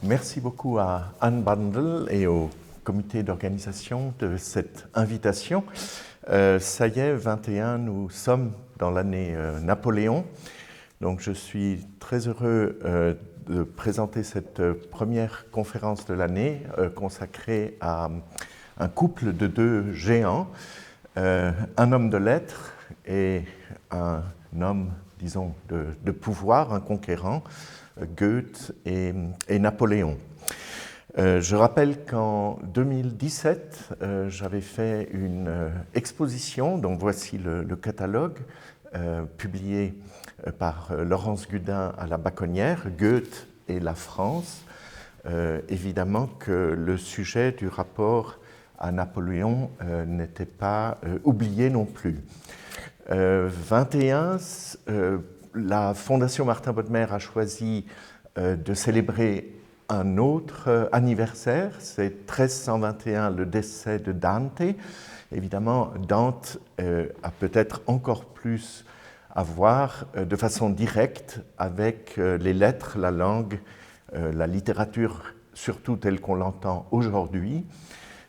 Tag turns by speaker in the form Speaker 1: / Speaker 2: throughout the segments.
Speaker 1: Merci beaucoup à Anne Bandel et au comité d'organisation de cette invitation. Ça y est, 21, nous sommes dans l'année Napoléon. Donc je suis très heureux de présenter cette première conférence de l'année consacrée à un couple de deux géants, un homme de lettres et un homme, disons, de pouvoir, un conquérant, Goethe et Napoléon. Je rappelle qu'en 2017, j'avais fait une exposition, dont voici le catalogue, publié par Laurence Gudin à la Baconnière, Goethe et la France. Évidemment que le sujet du rapport à Napoléon n'était pas oublié non plus. 21, la Fondation Martin Bodmer a choisi de célébrer un autre anniversaire, c'est 1321, le décès de Dante. Évidemment, Dante a peut-être encore plus à voir de façon directe avec les lettres, la langue, la littérature, surtout telle qu'on l'entend aujourd'hui.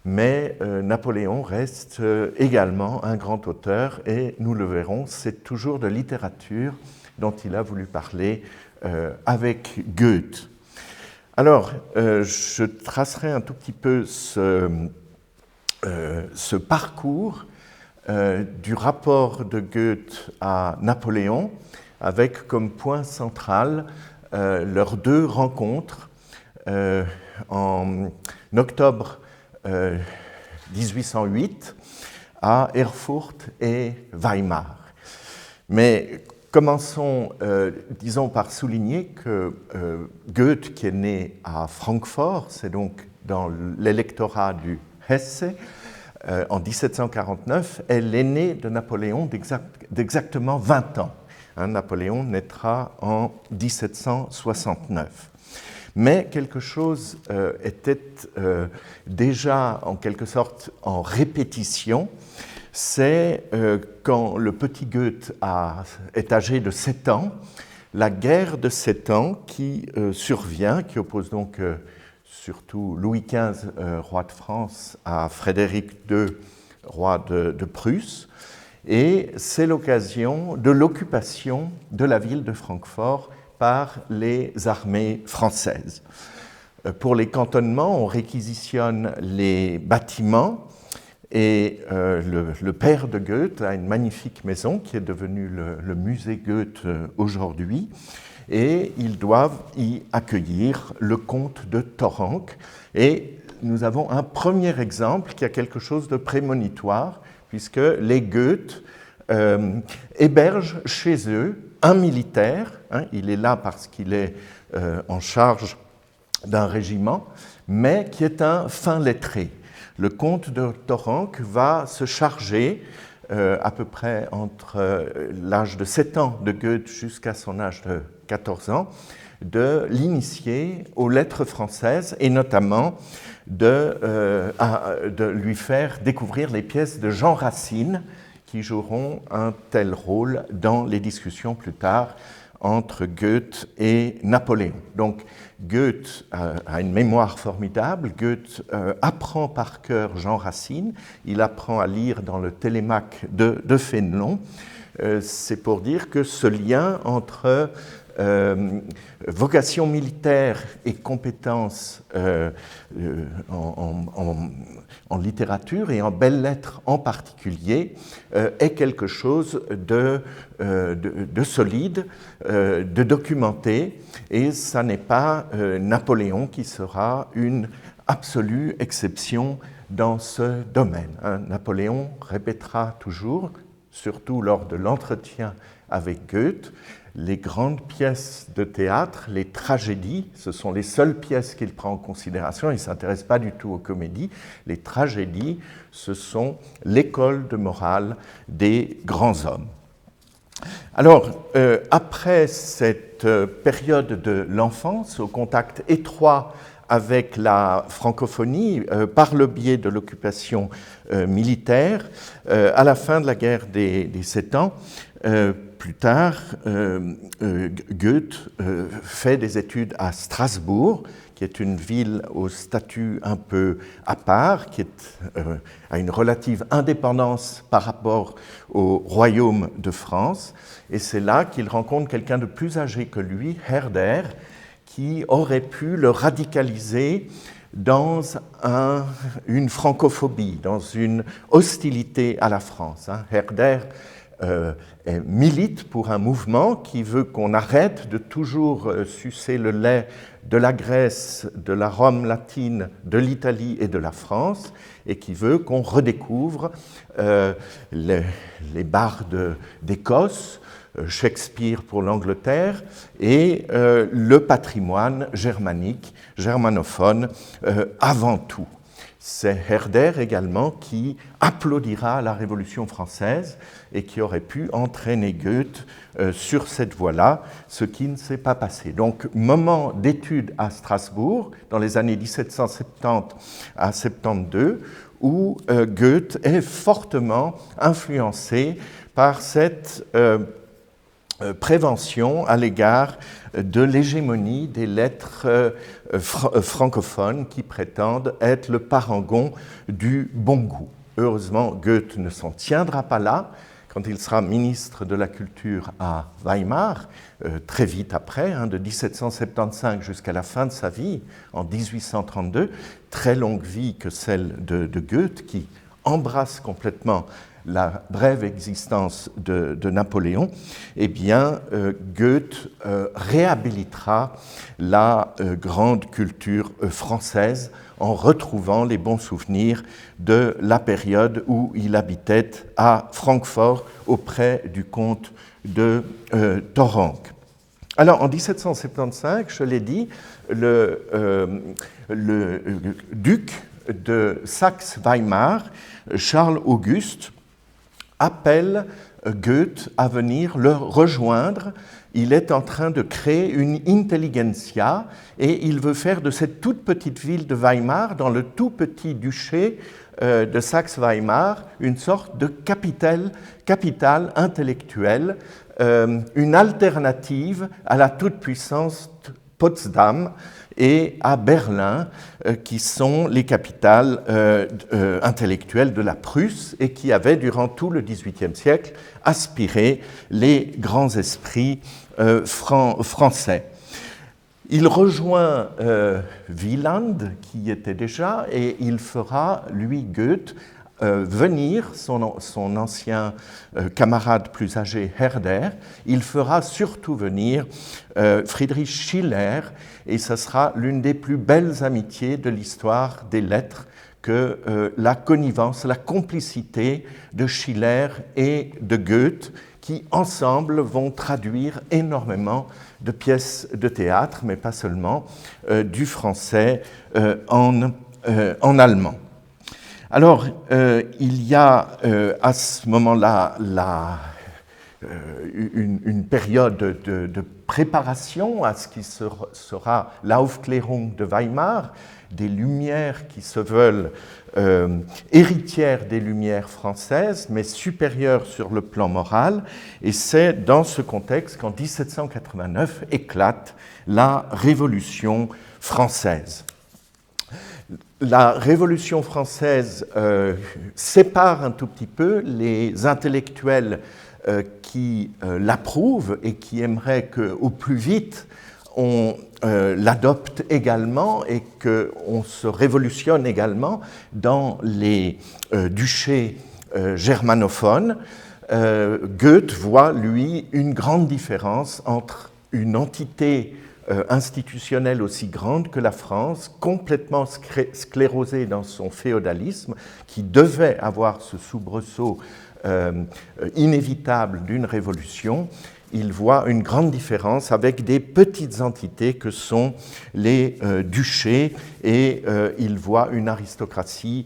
Speaker 1: Mais Napoléon reste également un grand auteur et nous le verrons, c'est toujours de littérature dont il a voulu parler avec Goethe. Alors, je tracerai un tout petit peu ce parcours du rapport de Goethe à Napoléon, avec comme point central leurs deux rencontres en octobre 1808 à Erfurt et Weimar. Mais commençons, disons, par souligner que Goethe, qui est né à Francfort, c'est donc dans l'électorat du Hesse, en 1749, est l'aîné de Napoléon d'exactement 20 ans. Napoléon naîtra en 1769. Mais quelque chose était déjà en quelque sorte en répétition, c'est quand le petit Goethe est âgé de 7 ans, la guerre de 7 ans qui survient, qui oppose donc surtout Louis XV, roi de France, à Frédéric II, roi de Prusse, et c'est l'occasion de l'occupation de la ville de Francfort par les armées françaises. Pour les cantonnements, on réquisitionne les bâtiments et le père de Goethe a une magnifique maison qui est devenue le musée Goethe aujourd'hui et ils doivent y accueillir le comte de Thoranc. Et nous avons un premier exemple qui a quelque chose de prémonitoire puisque les Goethe hébergent chez eux un militaire, il est là parce qu'il est en charge d'un régiment, mais qui est un fin lettré. Le comte de Thoranc va se charger, à peu près entre l'âge de 7 ans de Goethe jusqu'à son âge de 14 ans, de l'initier aux lettres françaises et notamment de lui faire découvrir les pièces de Jean Racine, qui joueront un tel rôle dans les discussions plus tard entre Goethe et Napoléon. Donc Goethe a une mémoire formidable, Goethe apprend par cœur Jean Racine, il apprend à lire dans le Télémaque de Fénelon. C'est pour dire que ce lien entre vocation militaire et compétences en littérature et en belles-lettres en particulier est quelque chose de solide, de documenté, et ça n'est pas Napoléon qui sera une absolue exception dans ce domaine. Napoléon répétera toujours, surtout lors de l'entretien avec Goethe, les grandes pièces de théâtre, les tragédies, ce sont les seules pièces qu'il prend en considération, il ne s'intéresse pas du tout aux comédies. Les tragédies, ce sont l'école de morale des grands hommes. Alors, après cette période de l'enfance, au contact étroit avec la francophonie, par le biais de l'occupation militaire, à la fin de la guerre des 7 ans, plus tard, Goethe fait des études à Strasbourg, qui est une ville au statut un peu à part, qui a une relative indépendance par rapport au royaume de France. Et c'est là qu'il rencontre quelqu'un de plus âgé que lui, Herder, qui aurait pu le radicaliser dans une francophobie, dans une hostilité à la France. Herder milite pour un mouvement qui veut qu'on arrête de toujours sucer le lait de la Grèce, de la Rome latine, de l'Italie et de la France, et qui veut qu'on redécouvre les bardes d'Écosse, Shakespeare pour l'Angleterre, et le patrimoine germanique, germanophone avant tout. C'est Herder également qui applaudira la Révolution française et qui aurait pu entraîner Goethe sur cette voie-là, ce qui ne s'est pas passé. Donc, moment d'études à Strasbourg, dans les années 1770 à 72, où Goethe est fortement influencé par cette prévention à l'égard de l'hégémonie des lettres francophones qui prétendent être le parangon du bon goût. Heureusement, Goethe ne s'en tiendra pas là quand il sera ministre de la Culture à Weimar, très vite après, de 1775 jusqu'à la fin de sa vie, en 1832, très longue vie que celle de Goethe, qui embrasse complètement la brève existence de Napoléon, eh bien, Goethe réhabilitera la grande culture française en retrouvant les bons souvenirs de la période où il habitait à Francfort auprès du comte de Thoranc. Alors, en 1775, je l'ai dit, le duc de Saxe-Weimar, Charles-Auguste, appelle Goethe à venir le rejoindre. Il est en train de créer une intelligentsia et il veut faire de cette toute petite ville de Weimar, dans le tout petit duché de Saxe-Weimar, une sorte de capitale intellectuelle, une alternative à la toute-puissance Potsdam et à Berlin, qui sont les capitales intellectuelles de la Prusse et qui avaient, durant tout le XVIIIe siècle, aspiré les grands esprits français. Il rejoint Wieland, qui y était déjà, et il fera, lui, Goethe, venir son ancien camarade plus âgé Herder. Il fera surtout venir Friedrich Schiller, et ce sera l'une des plus belles amitiés de l'histoire des lettres que la connivence, la complicité de Schiller et de Goethe, qui ensemble vont traduire énormément de pièces de théâtre, mais pas seulement, du français en allemand. Alors, il y a à ce moment-là une période de préparation à ce qui sera l'Aufklärung de Weimar, des Lumières qui se veulent héritières des Lumières françaises, mais supérieures sur le plan moral. Et c'est dans ce contexte qu'en 1789 éclate la Révolution française. La Révolution française sépare un tout petit peu les intellectuels qui l'approuvent et qui aimeraient qu'au plus vite on l'adopte également et qu'on se révolutionne également dans les duchés germanophones. Goethe voit, lui, une grande différence entre une entité institutionnelle aussi grande que la France, complètement sclérosée dans son féodalisme, qui devait avoir ce soubresaut inévitable d'une révolution. Il voit une grande différence avec des petites entités que sont les duchés, et il voit une aristocratie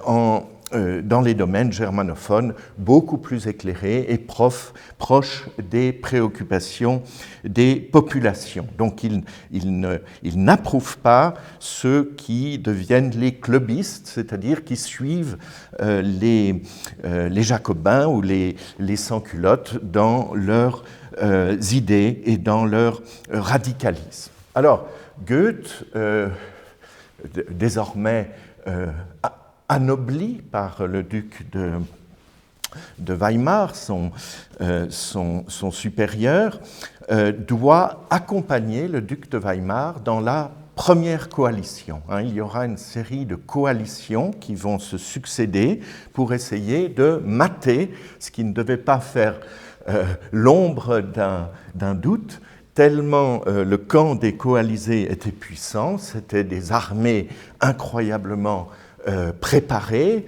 Speaker 1: en dans les domaines germanophones beaucoup plus éclairés et proches des préoccupations des populations. Donc il n'approuve pas ceux qui deviennent les clubistes, c'est-à-dire qui suivent les jacobins ou les sans-culottes dans leurs idées et dans leur radicalisme. Alors, Goethe, désormais anobli par le duc de Weimar, son supérieur, doit accompagner le duc de Weimar dans la première coalition. Il y aura une série de coalitions qui vont se succéder pour essayer de mater ce qui ne devait pas faire l'ombre d'un doute, tellement le camp des coalisés était puissant, c'était des armées incroyablement préparées,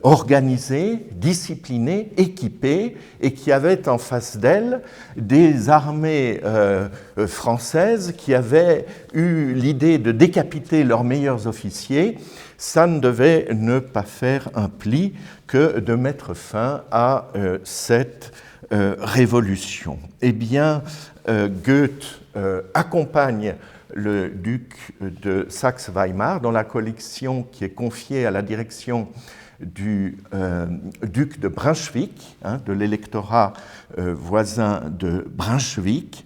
Speaker 1: organisées, disciplinées, équipées, et qui avaient en face d'elles des armées françaises qui avaient eu l'idée de décapiter leurs meilleurs officiers. Ça ne devait ne pas faire un pli que de mettre fin à cette révolution. Eh bien, Goethe accompagne le duc de Saxe-Weimar dans la coalition qui est confiée à la direction du duc de Brunswick, de l'électorat voisin de Brunswick,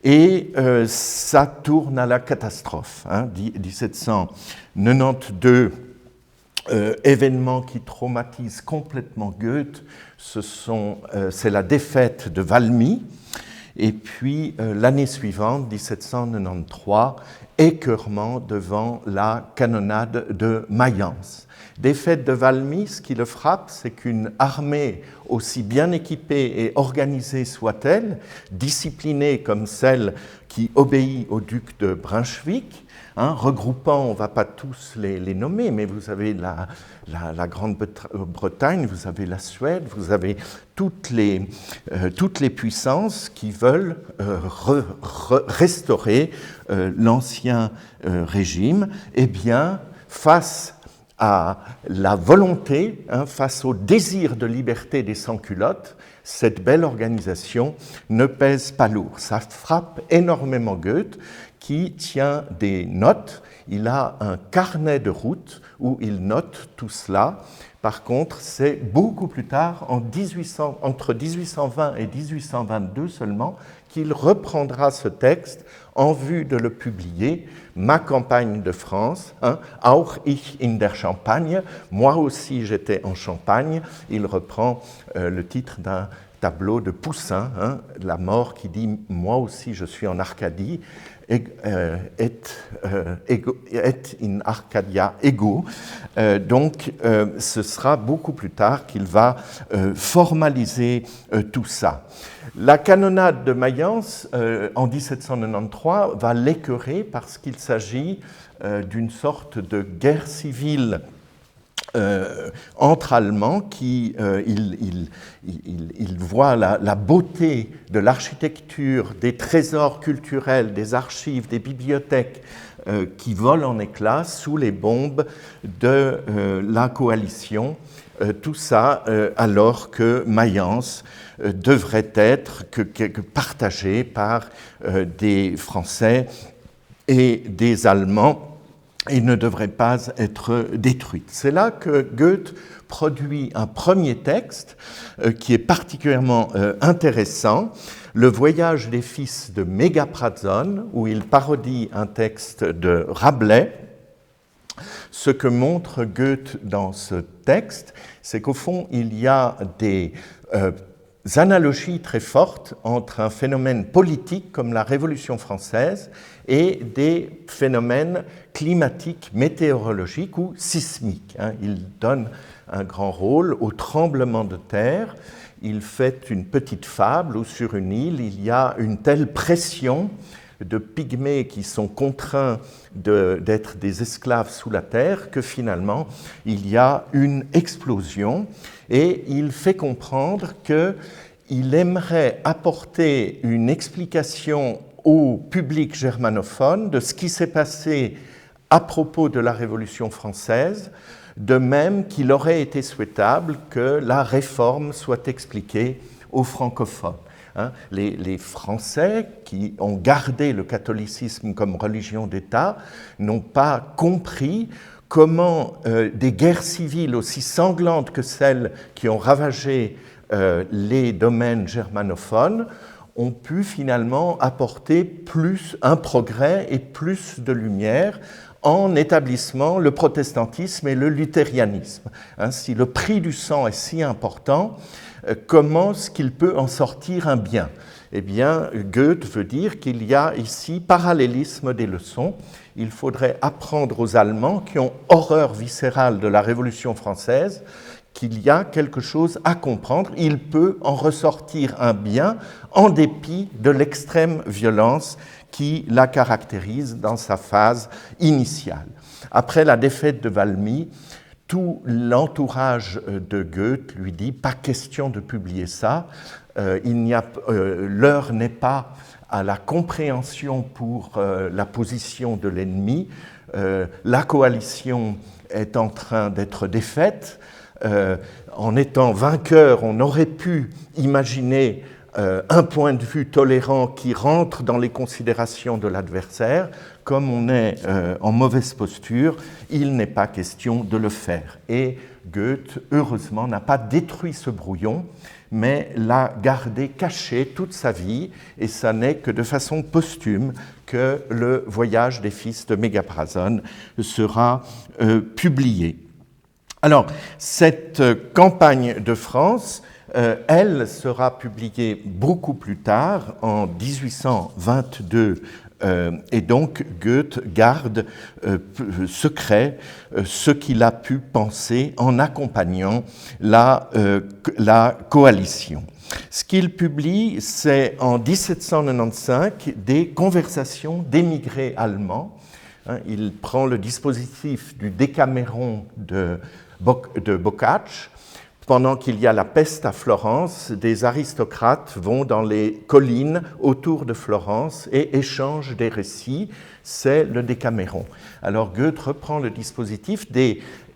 Speaker 1: et ça tourne à la catastrophe. 1792, événement qui traumatise complètement Goethe, c'est la défaite de Valmy. Et puis, l'année suivante, 1793, écœurement devant la canonnade de Mayence. Défaite de Valmy, ce qui le frappe, c'est qu'une armée aussi bien équipée et organisée soit-elle, disciplinée comme celle qui obéit au duc de Brunswick, regroupant, on ne va pas tous les nommer, mais vous avez la Grande-Bretagne, vous avez la Suède, vous avez toutes les puissances qui veulent restaurer l'ancien régime. Eh bien, face à la volonté, face au désir de liberté des sans-culottes, cette belle organisation ne pèse pas lourd. Ça frappe énormément Goethe, qui tient des notes. Il a un carnet de route où il note tout cela. Par contre, c'est beaucoup plus tard, entre 1820 et 1822 seulement, qu'il reprendra ce texte en vue de le publier, Ma campagne de France, Auch ich in der Champagne, moi aussi j'étais en Champagne. Il reprend le titre d'un tableau de Poussin, la mort qui dit « moi aussi je suis en Arcadie ». Et in Arcadia ego. Donc, ce sera beaucoup plus tard qu'il va formaliser tout ça. La canonnade de Mayence, en 1793, va l'écœurer parce qu'il s'agit d'une sorte de guerre civile entre Allemands qui il voit la beauté de l'architecture, des trésors culturels, des archives, des bibliothèques qui volent en éclats sous les bombes de la coalition. Tout ça alors que Mayence devrait être partagée par des Français et des Allemands et ne devrait pas être détruite. C'est là que Goethe produit un premier texte qui est particulièrement intéressant, Le voyage des fils de Megaprazone, où il parodie un texte de Rabelais. Ce que montre Goethe dans ce texte, c'est qu'au fond, il y a des analogies très fortes entre un phénomène politique comme la Révolution française et des phénomènes climatiques, météorologiques ou sismiques. Il donne un grand rôle au tremblement de terre. Il fait une petite fable où sur une île, il y a une telle pression de pygmées qui sont contraints d'être des esclaves sous la terre que finalement, il y a une explosion et il fait comprendre qu'il aimerait apporter une explication au public germanophone de ce qui s'est passé à propos de la Révolution française, de même qu'il aurait été souhaitable que la réforme soit expliquée aux francophones. Les Français qui ont gardé le catholicisme comme religion d'État n'ont pas compris comment des guerres civiles aussi sanglantes que celles qui ont ravagé les domaines germanophones ont pu finalement apporter un progrès et plus de lumière en établissant le protestantisme et le luthérianisme. Si le prix du sang est si important, comment est-ce qu'il peut en sortir un bien? Eh bien, Goethe veut dire qu'il y a ici parallélisme des leçons. Il faudrait apprendre aux Allemands qui ont horreur viscérale de la Révolution française qu'il y a quelque chose à comprendre. Il peut en ressortir un bien en dépit de l'extrême violence qui la caractérise dans sa phase initiale. Après la défaite de Valmy, tout l'entourage de Goethe lui dit « pas question de publier ça, l'heure n'est pas à la compréhension pour la position de l'ennemi, la coalition est en train d'être défaite, en étant vainqueur, on aurait pu imaginer un point de vue tolérant qui rentre dans les considérations de l'adversaire. Comme on est en mauvaise posture, il n'est pas question de le faire. » Et Goethe, heureusement, n'a pas détruit ce brouillon, mais l'a gardé caché toute sa vie, et ça n'est que de façon posthume que le Voyage des fils de Mégaphrason sera publié. Alors, cette campagne de France, elle sera publiée beaucoup plus tard, en 1822, et donc Goethe garde secret ce qu'il a pu penser en accompagnant la coalition. Ce qu'il publie, c'est en 1795 des conversations d'émigrés allemands. Il prend le dispositif du Décaméron de Boccace. Pendant qu'il y a la peste à Florence, des aristocrates vont dans les collines autour de Florence et échangent des récits. C'est le Décaméron. Alors Goethe reprend le dispositif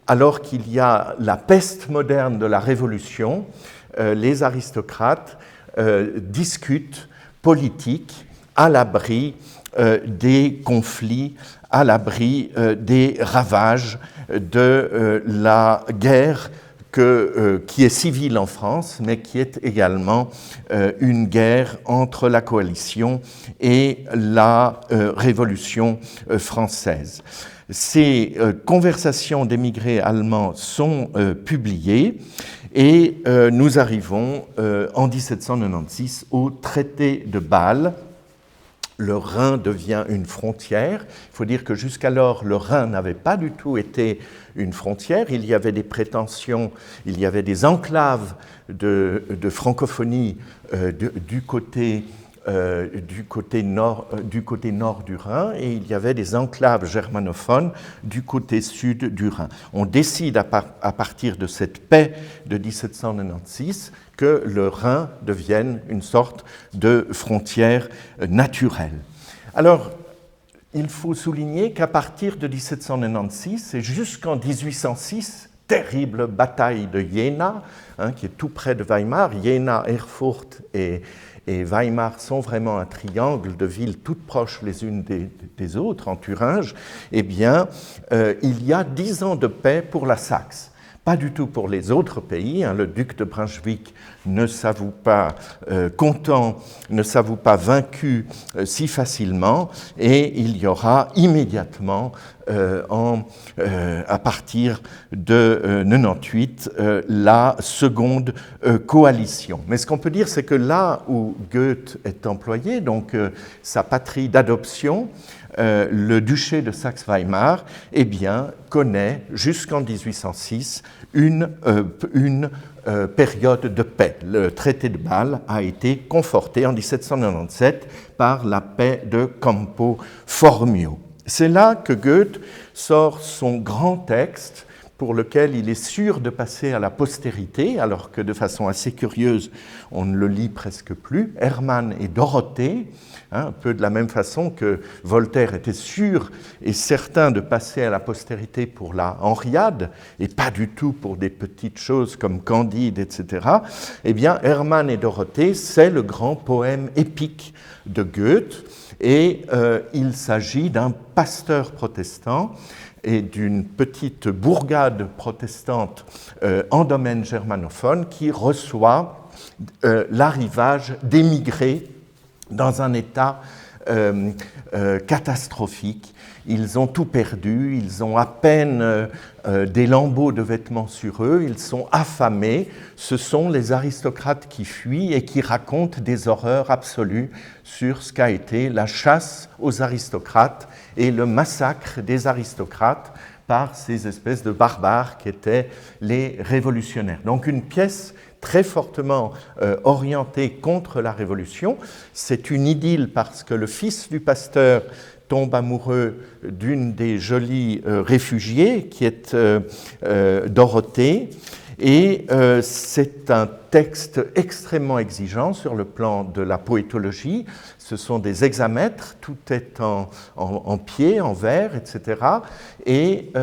Speaker 1: alors qu'il y a la peste moderne de la Révolution, les aristocrates discutent politique à l'abri des conflits, à l'abri des ravages de la guerre qui est civile en France, mais qui est également une guerre entre la coalition et la Révolution française. Ces conversations d'émigrés allemands sont publiées et nous arrivons en 1796 au traité de Bâle. Le Rhin devient une frontière. Il faut dire que jusqu'alors, le Rhin n'avait pas du tout été une frontière. Il y avait des prétentions, il y avait des enclaves de francophonie du côté nord du Rhin, et il y avait des enclaves germanophones du côté sud du Rhin. On décide à partir de cette paix de 1796 que le Rhin devienne une sorte de frontière naturelle. Alors, il faut souligner qu'à partir de 1796 et jusqu'en 1806, terrible bataille de Jena, qui est tout près de Weimar. Jena, Erfurt et Weimar sont vraiment un triangle de villes toutes proches les unes des autres, en Thuringe. Eh bien, il y a 10 ans de paix pour la Saxe. Pas du tout pour les autres pays. Le duc de Brunswick ne s'avoue pas content, ne s'avoue pas vaincu si facilement, et il y aura immédiatement, à partir de 98, la seconde coalition. Mais ce qu'on peut dire, c'est que là où Goethe est employé, donc sa patrie d'adoption, le duché de Saxe-Weimar, eh bien, connaît jusqu'en 1806 une période de paix. Le traité de Bâle a été conforté en 1797 par la paix de Campo Formio. C'est là que Goethe sort son grand texte pour lequel il est sûr de passer à la postérité, alors que de façon assez curieuse, on ne le lit presque plus, Hermann et Dorothée, un peu de la même façon que Voltaire était sûr et certain de passer à la postérité pour la Henriade, et pas du tout pour des petites choses comme Candide, etc., eh bien, Hermann et Dorothée, c'est le grand poème épique de Goethe, et il s'agit d'un pasteur protestant et d'une petite bourgade protestante en domaine germanophone qui reçoit l'arrivage d'émigrés dans un état catastrophique. Ils ont tout perdu, ils ont à peine des lambeaux de vêtements sur eux, ils sont affamés. Ce sont les aristocrates qui fuient et qui racontent des horreurs absolues sur ce qu'a été la chasse aux aristocrates et le massacre des aristocrates par ces espèces de barbares qui étaient les révolutionnaires. Donc une pièce très fortement orientée contre la Révolution. C'est une idylle parce que le fils du pasteur tombe amoureux d'une des jolies réfugiées, qui est Dorothée, et c'est un texte extrêmement exigeant sur le plan de la poétologie. Ce sont des hexamètres, tout est en pied, en vers, etc. Et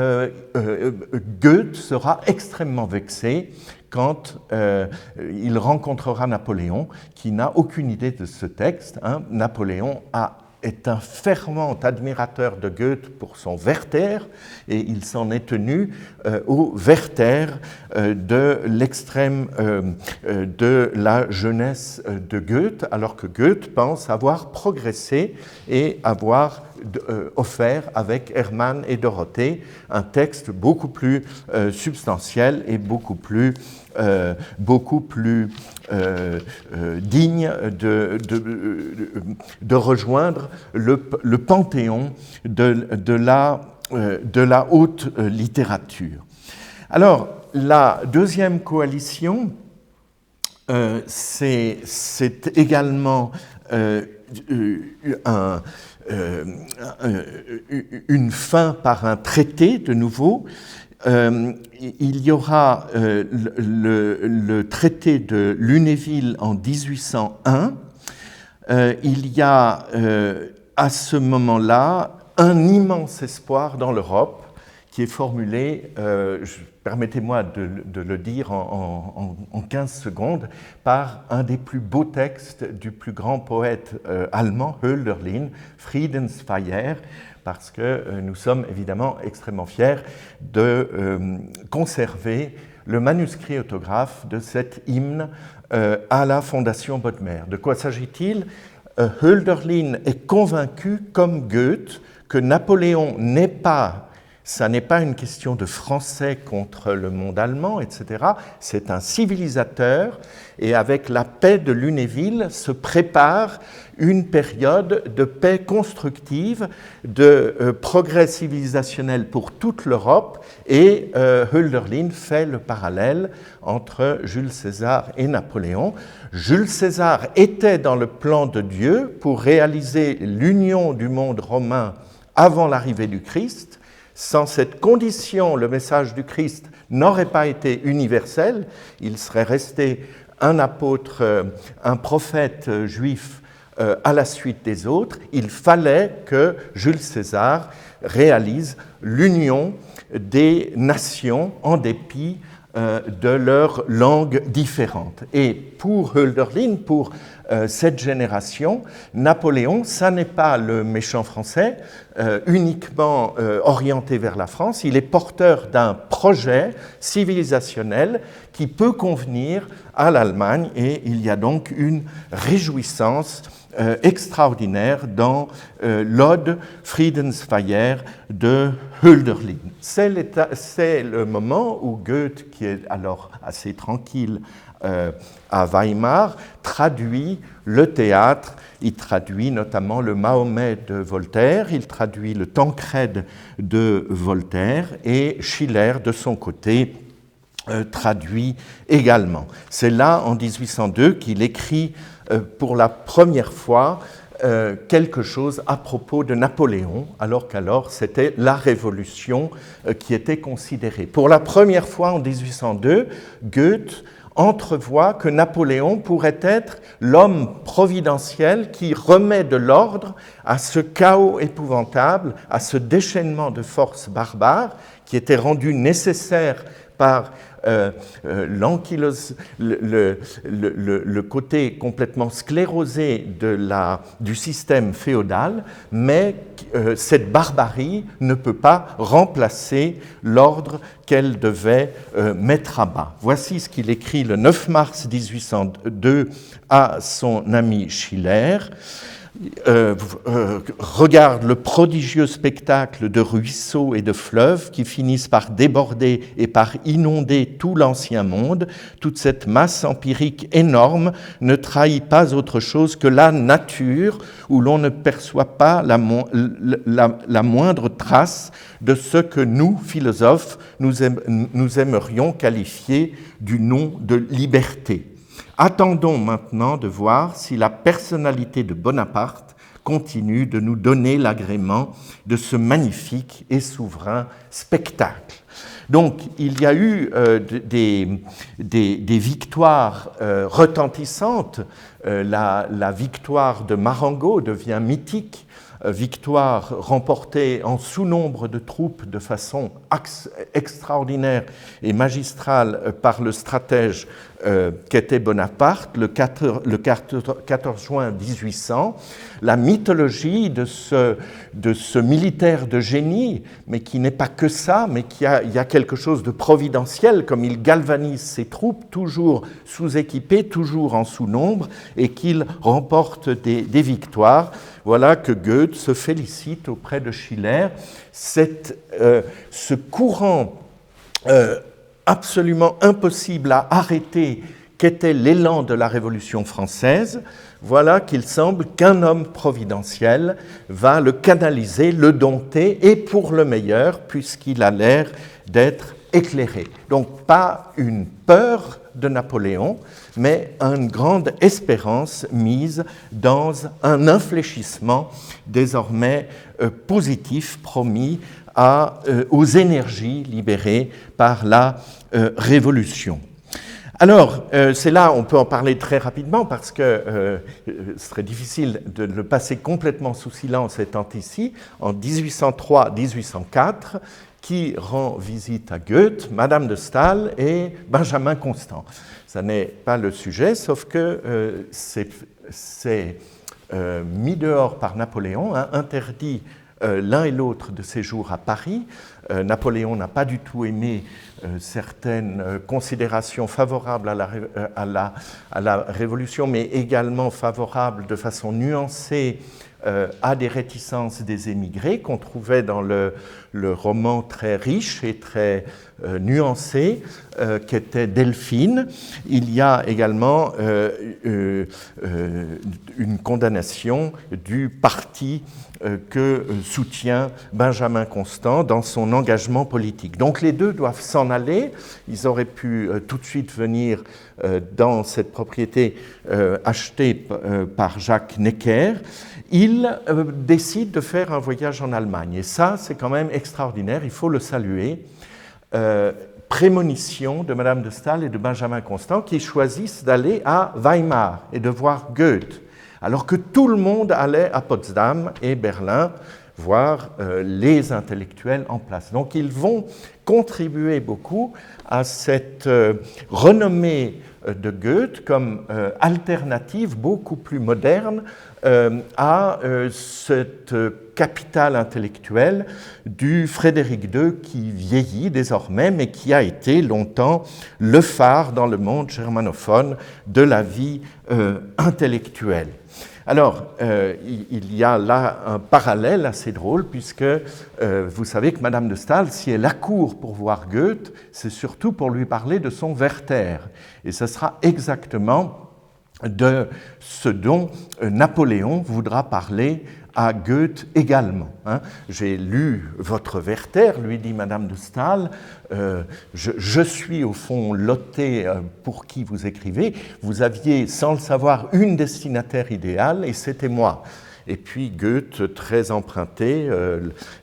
Speaker 1: Goethe sera extrêmement vexé quand il rencontrera Napoléon, qui n'a aucune idée de ce texte. Napoléon est un fervent admirateur de Goethe pour son Werther, et il s'en est tenu au Werther de l'extrême de la jeunesse de Goethe, alors que Goethe pense avoir progressé et avoir offert avec Hermann et Dorothée un texte beaucoup plus substantiel et beaucoup plus digne de rejoindre le panthéon de la haute littérature. Alors, la deuxième coalition, c'est également une fin par un traité de nouveau. Il y aura le traité de Lunéville en 1801. Il y a à ce moment-là un immense espoir dans l'Europe qui est formulé, permettez-moi de le dire en 15 secondes, par un des plus beaux textes du plus grand poète allemand, Hölderlin, Friedensfeier, parce que nous sommes évidemment extrêmement fiers de conserver le manuscrit autographe de cet hymne à la Fondation Bodmer. De quoi s'agit-il ? Hölderlin est convaincu, comme Goethe, que Napoléon ça n'est pas une question de français contre le monde allemand, etc. C'est un civilisateur, et avec la paix de Lunéville se prépare une période de paix constructive, de progrès civilisationnel pour toute l'Europe, et Hölderlin fait le parallèle entre Jules César et Napoléon. Jules César était dans le plan de Dieu pour réaliser l'union du monde romain avant l'arrivée du Christ. Sans cette condition, le message du Christ n'aurait pas été universel, il serait resté un apôtre, un prophète juif à la suite des autres. Il fallait que Jules César réalise l'union des nations en dépit de leurs langues différentes. Et pour Hölderlin, pour cette génération, Napoléon, ça n'est pas le méchant français uniquement orienté vers la France, il est porteur d'un projet civilisationnel qui peut convenir à l'Allemagne, et il y a donc une réjouissance extraordinaire dans l'Ode Friedensfeier de Hölderlin. C'est le moment où Goethe, qui est alors assez tranquille à Weimar, traduit le théâtre. Il traduit notamment le Mahomet de Voltaire, il traduit le Tancrède de Voltaire, et Schiller, de son côté, traduit également. C'est là, en 1802, qu'il écrit pour la première fois quelque chose à propos de Napoléon, alors qu'alors c'était la révolution qui était considérée. Pour la première fois en 1802, Goethe entrevoit que Napoléon pourrait être l'homme providentiel qui remet de l'ordre à ce chaos épouvantable, à ce déchaînement de forces barbares qui était rendu nécessaire par le côté complètement sclérosé du système féodal, mais cette barbarie ne peut pas remplacer l'ordre qu'elle devait mettre à bas. Voici ce qu'il écrit le 9 mars 1802 à son ami Schiller. Regarde le prodigieux spectacle de ruisseaux et de fleuves qui finissent par déborder et par inonder tout l'ancien monde. Toute cette masse empirique énorme ne trahit pas autre chose que la nature, où l'on ne perçoit pas la moindre trace de ce que nous, philosophes, nous aimerions qualifier du nom de liberté. Attendons maintenant de voir si la personnalité de Bonaparte continue de nous donner l'agrément de ce magnifique et souverain spectacle. Donc, il y a eu des victoires retentissantes. La victoire de Marengo devient mythique. Victoire remportée en sous-nombre de troupes de façon extraordinaire et magistrale par le stratège qu'était Bonaparte le 14 juin 1800. La mythologie de ce militaire de génie, mais qui n'est pas que ça, mais il y a quelque chose de providentiel, comme il galvanise ses troupes, toujours sous-équipées, toujours en sous-nombre, et qu'il remporte des victoires. Voilà que Goethe se félicite auprès de Schiller. Ce courant absolument impossible à arrêter qu'était l'élan de la Révolution française, voilà qu'il semble qu'un homme providentiel va le canaliser, le dompter, et pour le meilleur, puisqu'il a l'air d'être éclairé. Donc pas une peur de Napoléon, mais une grande espérance mise dans un infléchissement désormais positif promis aux énergies libérées par la Révolution. Alors, c'est là, on peut en parler très rapidement parce que ce serait difficile de le passer complètement sous silence étant ici, en 1803-1804, qui rend visite à Goethe, Madame de Staël et Benjamin Constant. Ça n'est pas le sujet, sauf que c'est mis dehors par Napoléon, interdit l'un et l'autre de séjour à Paris. Napoléon n'a pas du tout aimé certaines considérations favorables à la Révolution, mais également favorables de façon nuancée à des réticences des émigrés qu'on trouvait dans le roman très riche et très nuancé qu'était Delphine. Il y a également une condamnation du parti que soutient Benjamin Constant dans son engagement politique. Donc les deux doivent s'en aller. Ils auraient pu tout de suite venir dans cette propriété achetée par Jacques Necker. Il décide de faire un voyage en Allemagne. Et ça, c'est quand même extraordinaire, il faut le saluer. Prémonition de Madame de Staël et de Benjamin Constant qui choisissent d'aller à Weimar et de voir Goethe, alors que tout le monde allait à Potsdam et Berlin voir les intellectuels en place. Donc ils vont contribuer beaucoup à cette renommée de Goethe comme alternative beaucoup plus moderne à cette capitale intellectuelle du Frédéric II qui vieillit désormais, mais qui a été longtemps le phare dans le monde germanophone de la vie intellectuelle. Alors, il y a là un parallèle assez drôle, puisque vous savez que Madame de Staël, si elle accourt pour voir Goethe, c'est surtout pour lui parler de son Werther. Et ce sera exactement de ce dont Napoléon voudra parler à Goethe également. J'ai lu votre Werther, lui dit Madame de Staël, je suis au fond l'auté pour qui vous écrivez. Vous aviez, sans le savoir, une destinataire idéale, et c'était moi. et puis Goethe, très emprunté,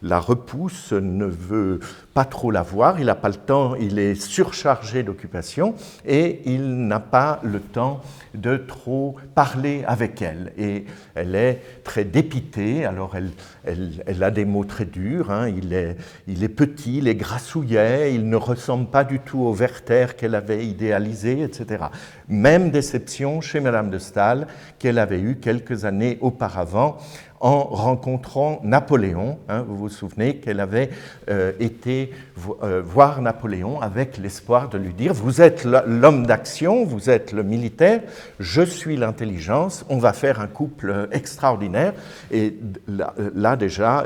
Speaker 1: la repousse, ne veut pas trop la voir, il n'a pas le temps, il est surchargé d'occupation et il n'a pas le temps de trop parler avec elle. Et elle est très dépitée, alors elle a des mots très durs, hein. Il est petit, il est grassouillet, il ne ressemble pas du tout au Werther qu'elle avait idéalisé, etc. Même déception chez Madame de Staël qu'elle avait eue quelques années auparavant en rencontrant Napoléon. Hein, vous vous souvenez qu'elle avait été voir Napoléon avec l'espoir de lui dire « Vous êtes l'homme d'action, vous êtes le militaire, je suis l'intelligence, on va faire un couple extraordinaire. » Et là déjà,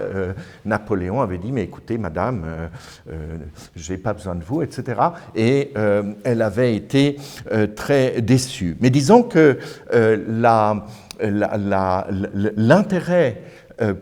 Speaker 1: Napoléon avait dit « Mais écoutez, madame, je n'ai pas besoin de vous, etc. » Et elle avait été très déçue. Mais disons que l'intérêt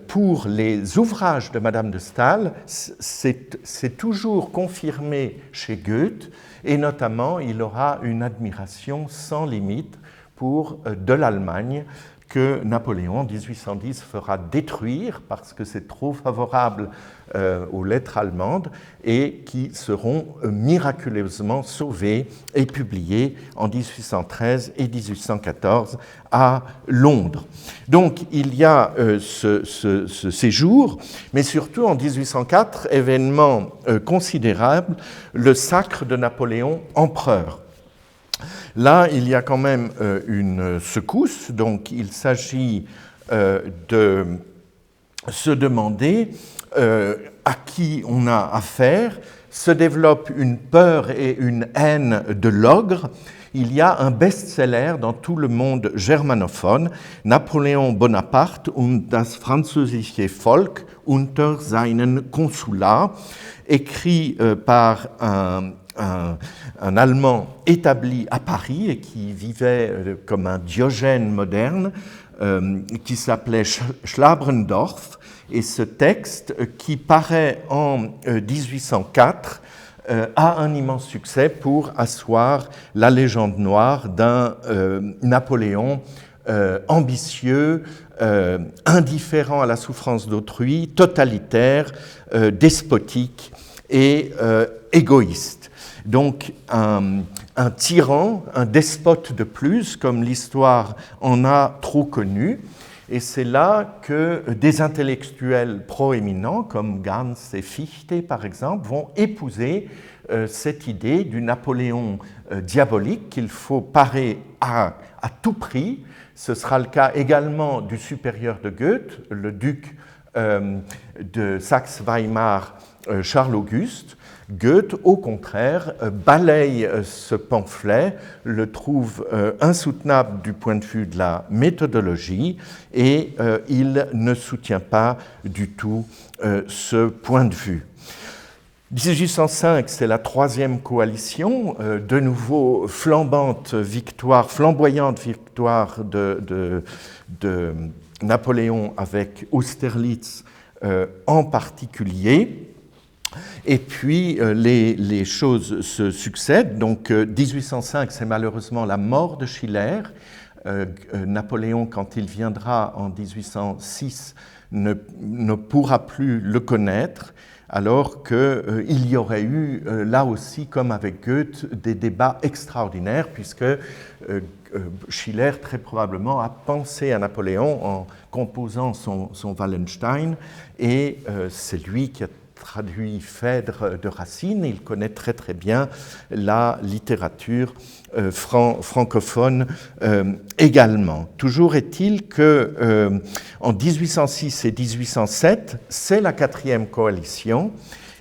Speaker 1: pour les ouvrages de Madame de Staël c'est toujours confirmé chez Goethe, et notamment il aura une admiration sans limite pour de l'Allemagne que Napoléon en 1810 fera détruire parce que c'est trop favorable aux lettres allemandes, et qui seront miraculeusement sauvées et publiées en 1813 et 1814 à Londres. Donc il y a ce séjour, mais surtout en 1804, événement considérable, le sacre de Napoléon empereur. Là, il y a quand même une secousse, donc il s'agit de se demander à qui on a affaire. Se développe une peur et une haine de l'ogre. Il y a un best-seller dans tout le monde germanophone, Napoléon Bonaparte und das französische Volk unter seinen Consulats, écrit par un Allemand établi à Paris et qui vivait comme un Diogène moderne, qui s'appelait Schlabrendorff. Et ce texte, qui paraît en 1804, a un immense succès pour asseoir la légende noire d'un Napoléon ambitieux, indifférent à la souffrance d'autrui, totalitaire, despotique et égoïste. Donc un tyran, un despote de plus, comme l'histoire en a trop connu. Et c'est là que des intellectuels proéminents, comme Gans et Fichte par exemple, vont épouser cette idée du Napoléon diabolique qu'il faut parer à tout prix. Ce sera le cas également du supérieur de Goethe, le duc de Saxe-Weimar, Charles-Auguste. Goethe, au contraire, balaye ce pamphlet, le trouve insoutenable du point de vue de la méthodologie, et il ne soutient pas du tout ce point de vue. 1805, c'est la troisième coalition, de nouveau flamboyante victoire de Napoléon avec Austerlitz en particulier. Et puis les choses se succèdent. Donc 1805, c'est malheureusement la mort de Schiller. Napoléon, quand il viendra en 1806, ne pourra plus le connaître, alors qu'il y aurait eu, là aussi, comme avec Goethe, des débats extraordinaires, puisque Schiller, très probablement, a pensé à Napoléon en composant son Wallenstein, et c'est lui qui a traduit Phèdre de Racine. Il connaît très très bien la littérature francophone également. Toujours est-il que en 1806 et 1807, c'est la quatrième coalition,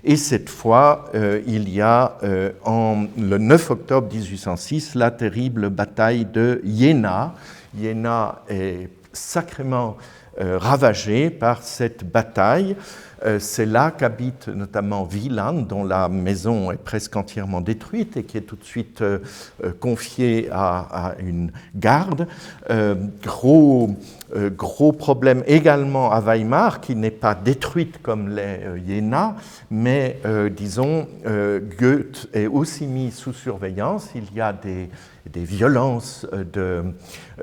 Speaker 1: et cette fois, il y a le 9 octobre 1806 la terrible bataille de Iéna. Iéna est sacrément ravagée par cette bataille. C'est là qu'habite notamment Wieland, dont la maison est presque entièrement détruite et qui est tout de suite confiée à une garde. Gros problème également à Weimar, qui n'est pas détruite comme les Jena, mais disons, Goethe est aussi mis sous surveillance. Il y a des violences,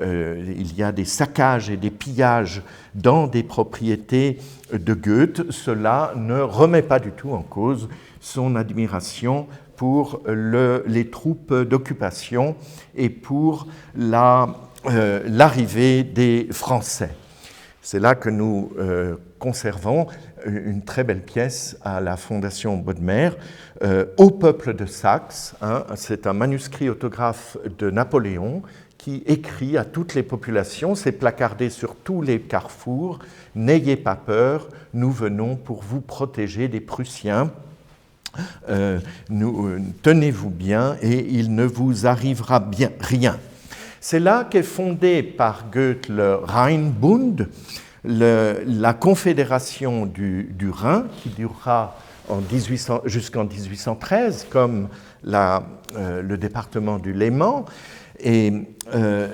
Speaker 1: il y a des saccages et des pillages dans des propriétés de Goethe. Cela ne remet pas du tout en cause son admiration pour les troupes d'occupation et pour l'arrivée des Français. C'est là que nous conservons une très belle pièce à la Fondation Bodmer, Au peuple de Saxe. C'est un manuscrit autographe de Napoléon qui écrit à toutes les populations, c'est placardé sur tous les carrefours, « N'ayez pas peur, nous venons pour vous protéger des Prussiens. Tenez-vous bien et il ne vous arrivera bien rien. » C'est là qu'est fondé par Goethe le Rheinbund, la confédération du Rhin, qui durera jusqu'en 1813, comme le département du Léman, et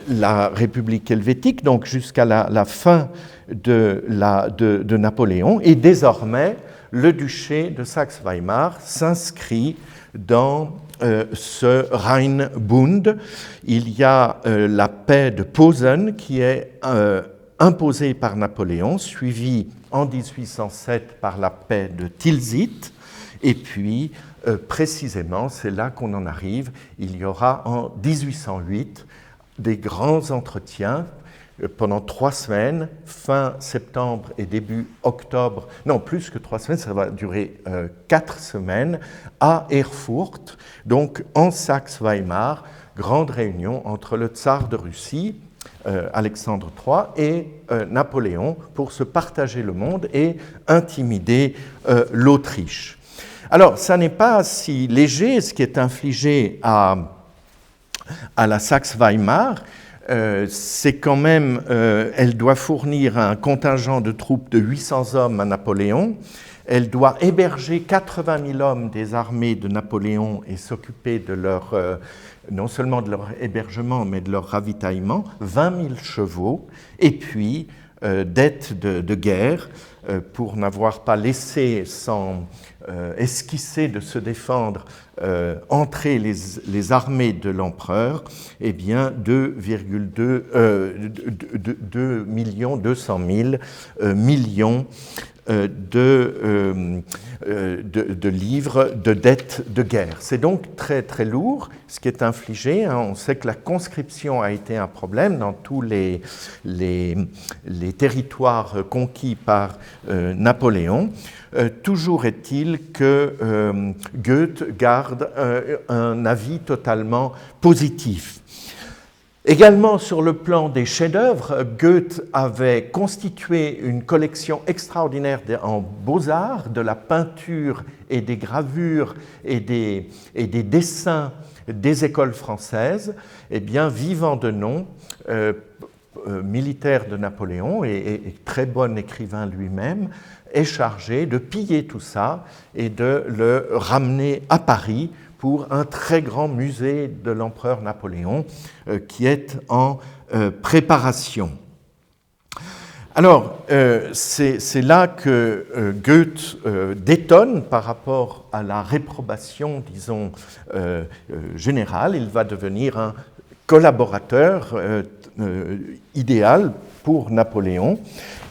Speaker 1: la République helvétique, donc jusqu'à la fin de Napoléon. Et désormais, le duché de Saxe-Weimar s'inscrit dans ce Rheinbund. Il y a la paix de Posen qui est imposée par Napoléon, suivie en 1807 par la paix de Tilsit, et puis précisément, c'est là qu'on en arrive, il y aura en 1808 des grands entretiens pendant 3 semaines, fin septembre et début octobre, non plus que 3 semaines, ça va durer 4 semaines, à Erfurt, donc en Saxe-Weimar, grande réunion entre le tsar de Russie, Alexandre III, et Napoléon pour se partager le monde et intimider l'Autriche. Alors, ça n'est pas si léger ce qui est infligé à la Saxe-Weimar. C'est quand même, elle doit fournir un contingent de troupes de 800 hommes à Napoléon. Elle doit héberger 80 000 hommes des armées de Napoléon et s'occuper de non seulement de leur hébergement, mais de leur ravitaillement, 20 000 chevaux, et puis dette de guerre pour n'avoir pas laissé sans esquisser de se défendre entrer les armées de l'empereur, eh bien 2,2 200 000 millions de livres de dettes de guerre. C'est donc très très lourd ce qui est infligé. On sait que la conscription a été un problème dans tous les territoires conquis par Napoléon. Toujours est-il que Goethe garde un avis totalement positif. Également sur le plan des chefs-d'œuvre, Goethe avait constitué une collection extraordinaire en beaux-arts, de la peinture et des gravures et des dessins des écoles françaises. Eh bien, vivant de nom, militaire de Napoléon et très bon écrivain lui-même, est chargé de piller tout ça et de le ramener à Paris pour un très grand musée de l'empereur Napoléon qui est en préparation. Alors, c'est là que Goethe détonne par rapport à la réprobation, disons, générale. Il va devenir un collaborateur idéal pour Napoléon.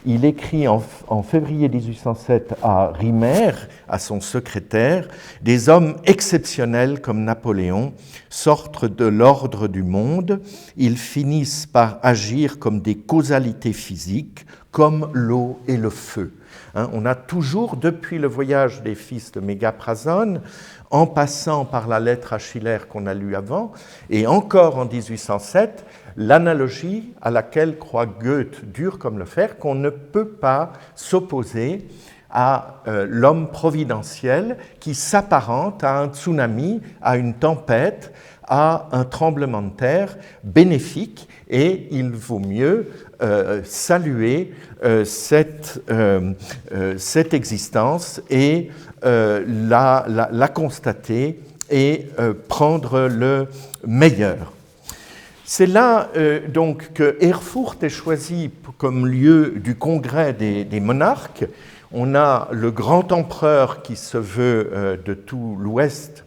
Speaker 1: Il écrit en février 1807 à Riemer, à son secrétaire, « Des hommes exceptionnels comme Napoléon sortent de l'ordre du monde, ils finissent par agir comme des causalités physiques, comme l'eau et le feu. » On a toujours, depuis le voyage des fils de Mégaprazone, en passant par la lettre à Schiller qu'on a lue avant, et encore en 1807, l'analogie à laquelle croit Goethe, dur comme le fer, qu'on ne peut pas s'opposer à l'homme providentiel qui s'apparente à un tsunami, à une tempête, à un tremblement de terre bénéfique et il vaut mieux saluer cette existence et la constater et prendre le meilleur. C'est là donc que Erfurt est choisi comme lieu du congrès des monarques. On a le grand empereur qui se veut de tout l'ouest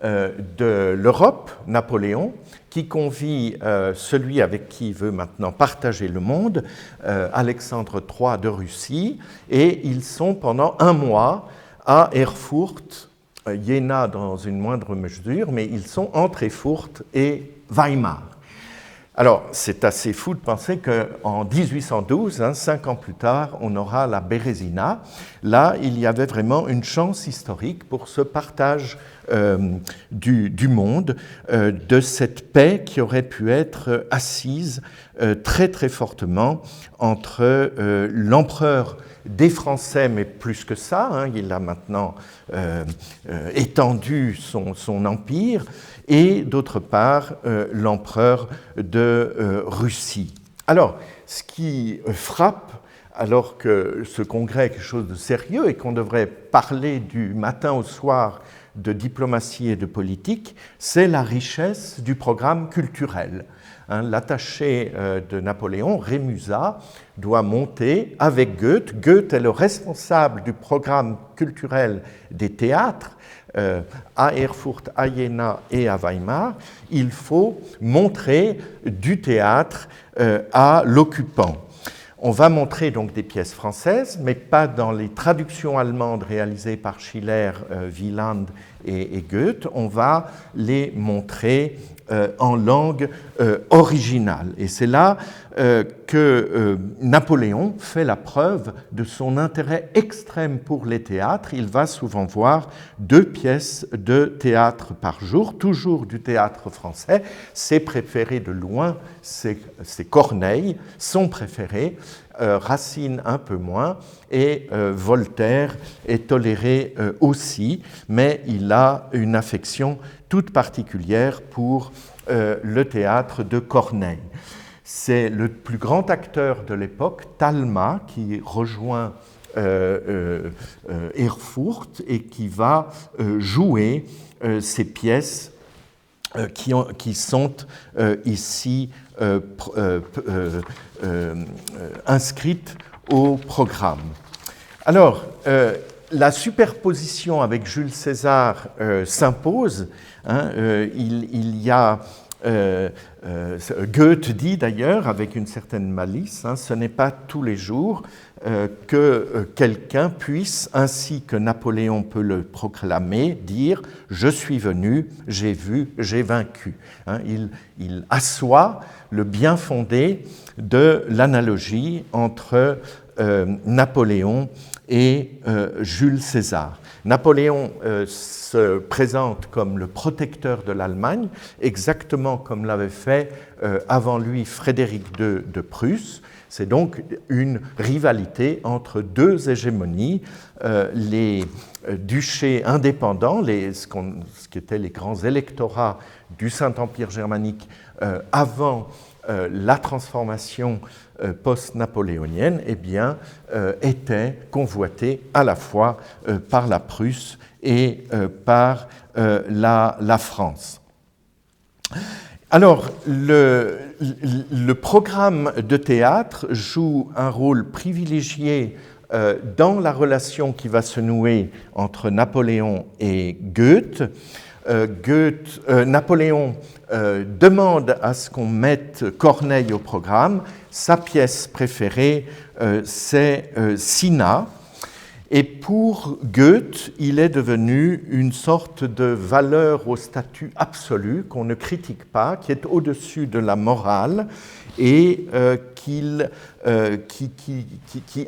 Speaker 1: de l'Europe, Napoléon, qui convie celui avec qui il veut maintenant partager le monde, Alexandre III de Russie, et ils sont pendant un mois à Erfurt, Jena dans une moindre mesure, mais ils sont entre Erfurt et Weimar. Alors, c'est assez fou de penser qu'en 1812, 5 ans plus tard, on aura la Bérésina. Là, il y avait vraiment une chance historique pour ce partage du monde, de cette paix qui aurait pu être assise très très fortement entre l'empereur des Français, mais plus que ça, il a maintenant étendu son empire, et d'autre part l'empereur de Russie. Alors, ce qui frappe, alors que ce congrès est quelque chose de sérieux et qu'on devrait parler du matin au soir de diplomatie et de politique, c'est la richesse du programme culturel. L'attaché de Napoléon, Rémusat, doit monter avec Goethe. Goethe est le responsable du programme culturel des théâtres à Erfurt, à Jena et à Weimar. Il faut montrer du théâtre à l'occupant. On va montrer donc des pièces françaises, mais pas dans les traductions allemandes réalisées par Schiller, Wieland et Goethe. On va les montrer en langue originale. Et c'est là que Napoléon fait la preuve de son intérêt extrême pour les théâtres. Il va souvent voir 2 pièces de théâtre par jour, toujours du théâtre français. Ses préférés de loin, c'est Corneille, son préféré, Racine un peu moins, et Voltaire est toléré aussi, mais il a une affection toute particulière pour le théâtre de Corneille. C'est le plus grand acteur de l'époque, Talma, qui rejoint Erfurt et qui va jouer ces pièces qui sont ici inscrites au programme. Alors, la superposition avec Jules César s'impose. Il y a Goethe dit d'ailleurs, avec une certaine malice, ce n'est pas tous les jours que quelqu'un puisse, ainsi que Napoléon peut le proclamer, dire « je suis venu, j'ai vu, j'ai vaincu ». Il assoit le bien fondé de l'analogie entre Napoléon et Jules César. Napoléon se présente comme le protecteur de l'Allemagne, exactement comme l'avait fait avant lui Frédéric II de Prusse. C'est donc une rivalité entre 2 hégémonies, les duchés indépendants, ce qui étaient les grands électorats du Saint-Empire germanique avant la transformation post-napoléonienne, était convoitée à la fois par la Prusse et par la France. Alors, le programme de théâtre joue un rôle privilégié dans la relation qui va se nouer entre Napoléon et Goethe. Napoléon demande à ce qu'on mette Corneille au programme. Sa pièce préférée, c'est Cinna. Et pour Goethe, il est devenu une sorte de valeur au statut absolu qu'on ne critique pas, qui est au-dessus de la morale et qui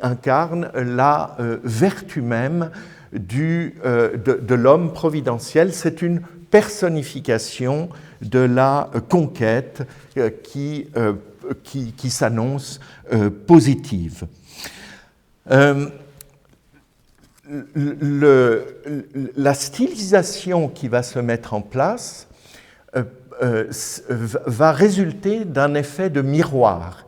Speaker 1: incarne la vertu même de l'homme providentiel. C'est une personnification de la conquête qui s'annonce positive. La stylisation qui va se mettre en place va résulter d'un effet de miroir.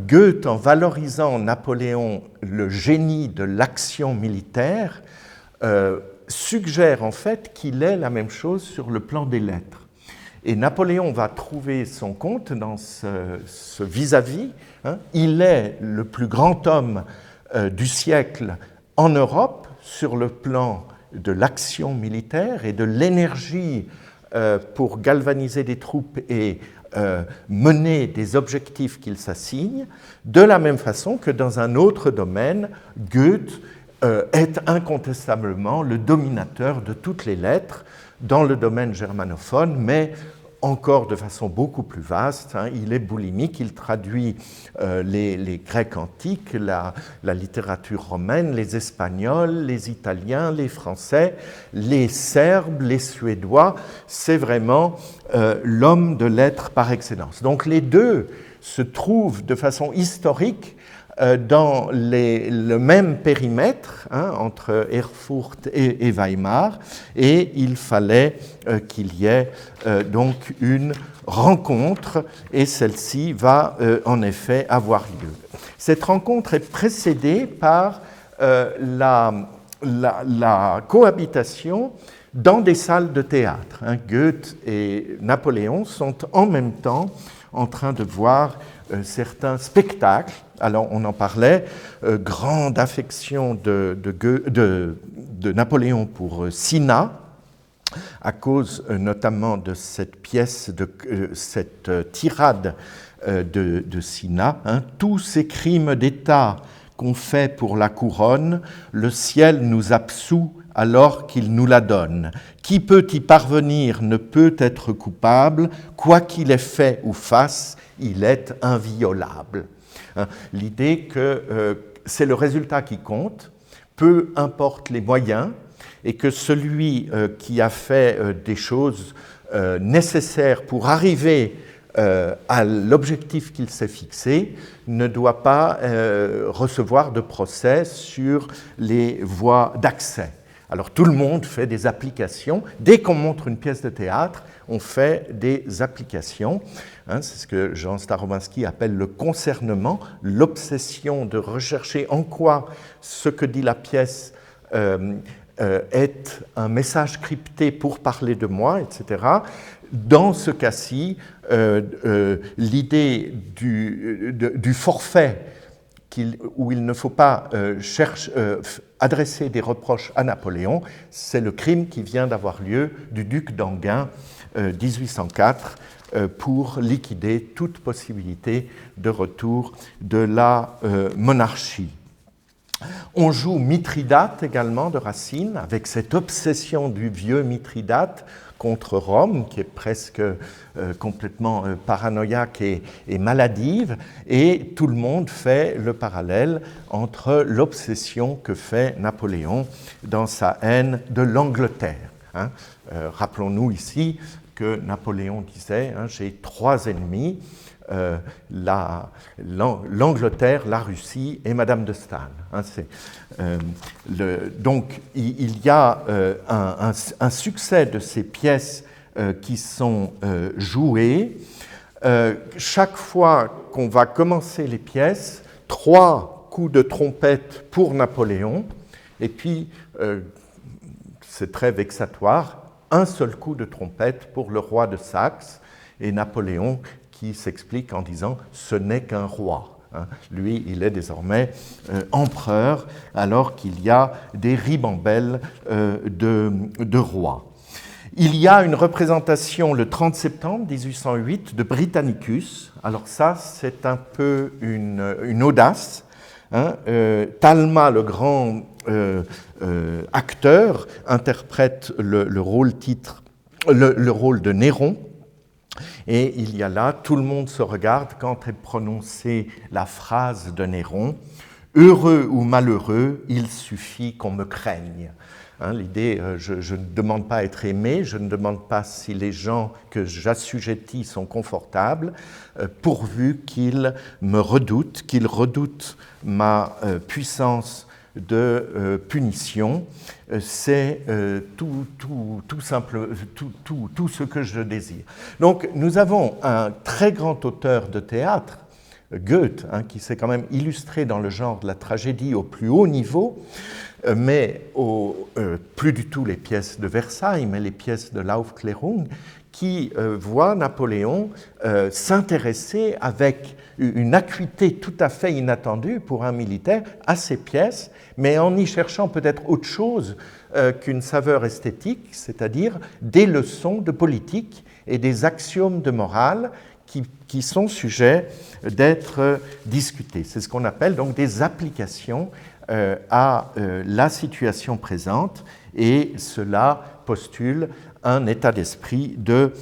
Speaker 1: Goethe, en valorisant Napoléon, le génie de l'action militaire, suggère en fait qu'il est la même chose sur le plan des lettres. Et Napoléon va trouver son compte dans ce vis-à-vis. Il est le plus grand homme du siècle en Europe sur le plan de l'action militaire et de l'énergie pour galvaniser des troupes et mener des objectifs qu'il s'assigne, de la même façon que dans un autre domaine, Goethe est incontestablement le dominateur de toutes les lettres dans le domaine germanophone, mais encore de façon beaucoup plus vaste. Il est boulimique, il traduit les Grecs antiques, la littérature romaine, les Espagnols, les Italiens, les Français, les Serbes, les Suédois. C'est vraiment l'homme de lettres par excellence. Donc les deux se trouvent de façon historique dans le même périmètre entre Erfurt et Weimar, et il fallait qu'il y ait donc une rencontre, et celle-ci va en effet avoir lieu. Cette rencontre est précédée par la cohabitation dans des salles de théâtre. Goethe et Napoléon sont en même temps en train de voir certains spectacles. Alors, on en parlait, grande affection de Napoléon pour Cinna, à cause notamment de cette pièce, de cette tirade de Cinna. Tous ces crimes d'État qu'on fait pour la couronne, le ciel nous absout alors qu'il nous la donne. Qui peut y parvenir ne peut être coupable, quoi qu'il ait fait ou fasse, il est inviolable. L'idée que c'est le résultat qui compte, peu importe les moyens, et que celui qui a fait des choses nécessaires pour arriver à l'objectif qu'il s'est fixé ne doit pas recevoir de procès sur les voies d'accès. Alors tout le monde fait des applications. Dès qu'on montre une pièce de théâtre, on fait des applications. C'est ce que Jean Starobinsky appelle le concernement, l'obsession de rechercher en quoi ce que dit la pièce est un message crypté pour parler de moi, etc. Dans ce cas-ci, l'idée du forfait, où il ne faut pas adresser des reproches à Napoléon, c'est le crime qui vient d'avoir lieu du duc d'Enghien, 1804, pour liquider toute possibilité de retour de la monarchie. On joue Mithridate également de Racine, avec cette obsession du vieux Mithridate contre Rome, qui est presque complètement paranoïaque et maladive, et tout le monde fait le parallèle entre l'obsession que fait Napoléon dans sa haine de l'Angleterre. Rappelons-nous ici que Napoléon disait « j'ai 3 ennemis », l'Angleterre, la Russie et Madame de Staël. Donc il y a un succès de ces pièces qui sont jouées. Chaque fois qu'on va commencer les pièces, 3 coups de trompette pour Napoléon, et puis c'est très vexatoire, un seul coup de trompette pour le roi de Saxe, et Napoléon qui s'explique en disant « ce n'est qu'un roi ». Lui, il est désormais empereur, alors qu'il y a des ribambelles de rois. Il y a une représentation le 30 septembre 1808 de Britannicus. Alors ça, c'est un peu une audace. Talma, le grand acteur, interprète le rôle de Néron. Et il y a là, tout le monde se regarde quand est prononcée la phrase de Néron « Heureux ou malheureux, il suffit qu'on me craigne ». L'idée, je ne demande pas à être aimé, je ne demande pas si les gens que j'assujettis sont confortables, pourvu qu'ils me redoutent, qu'ils redoutent ma puissance de punition. C'est tout ce que je désire. Donc nous avons un très grand auteur de théâtre, Goethe, qui s'est quand même illustré dans le genre de la tragédie au plus haut niveau, mais plus du tout les pièces de Versailles, mais les pièces de l'Aufklärung, qui voit Napoléon s'intéresser avec une acuité tout à fait inattendue pour un militaire à ces pièces, mais en y cherchant peut-être autre chose qu'une saveur esthétique, c'est-à-dire des leçons de politique et des axiomes de morale qui sont sujets d'être discutés. C'est ce qu'on appelle donc des applications à la situation présente, et cela postule un état d'esprit de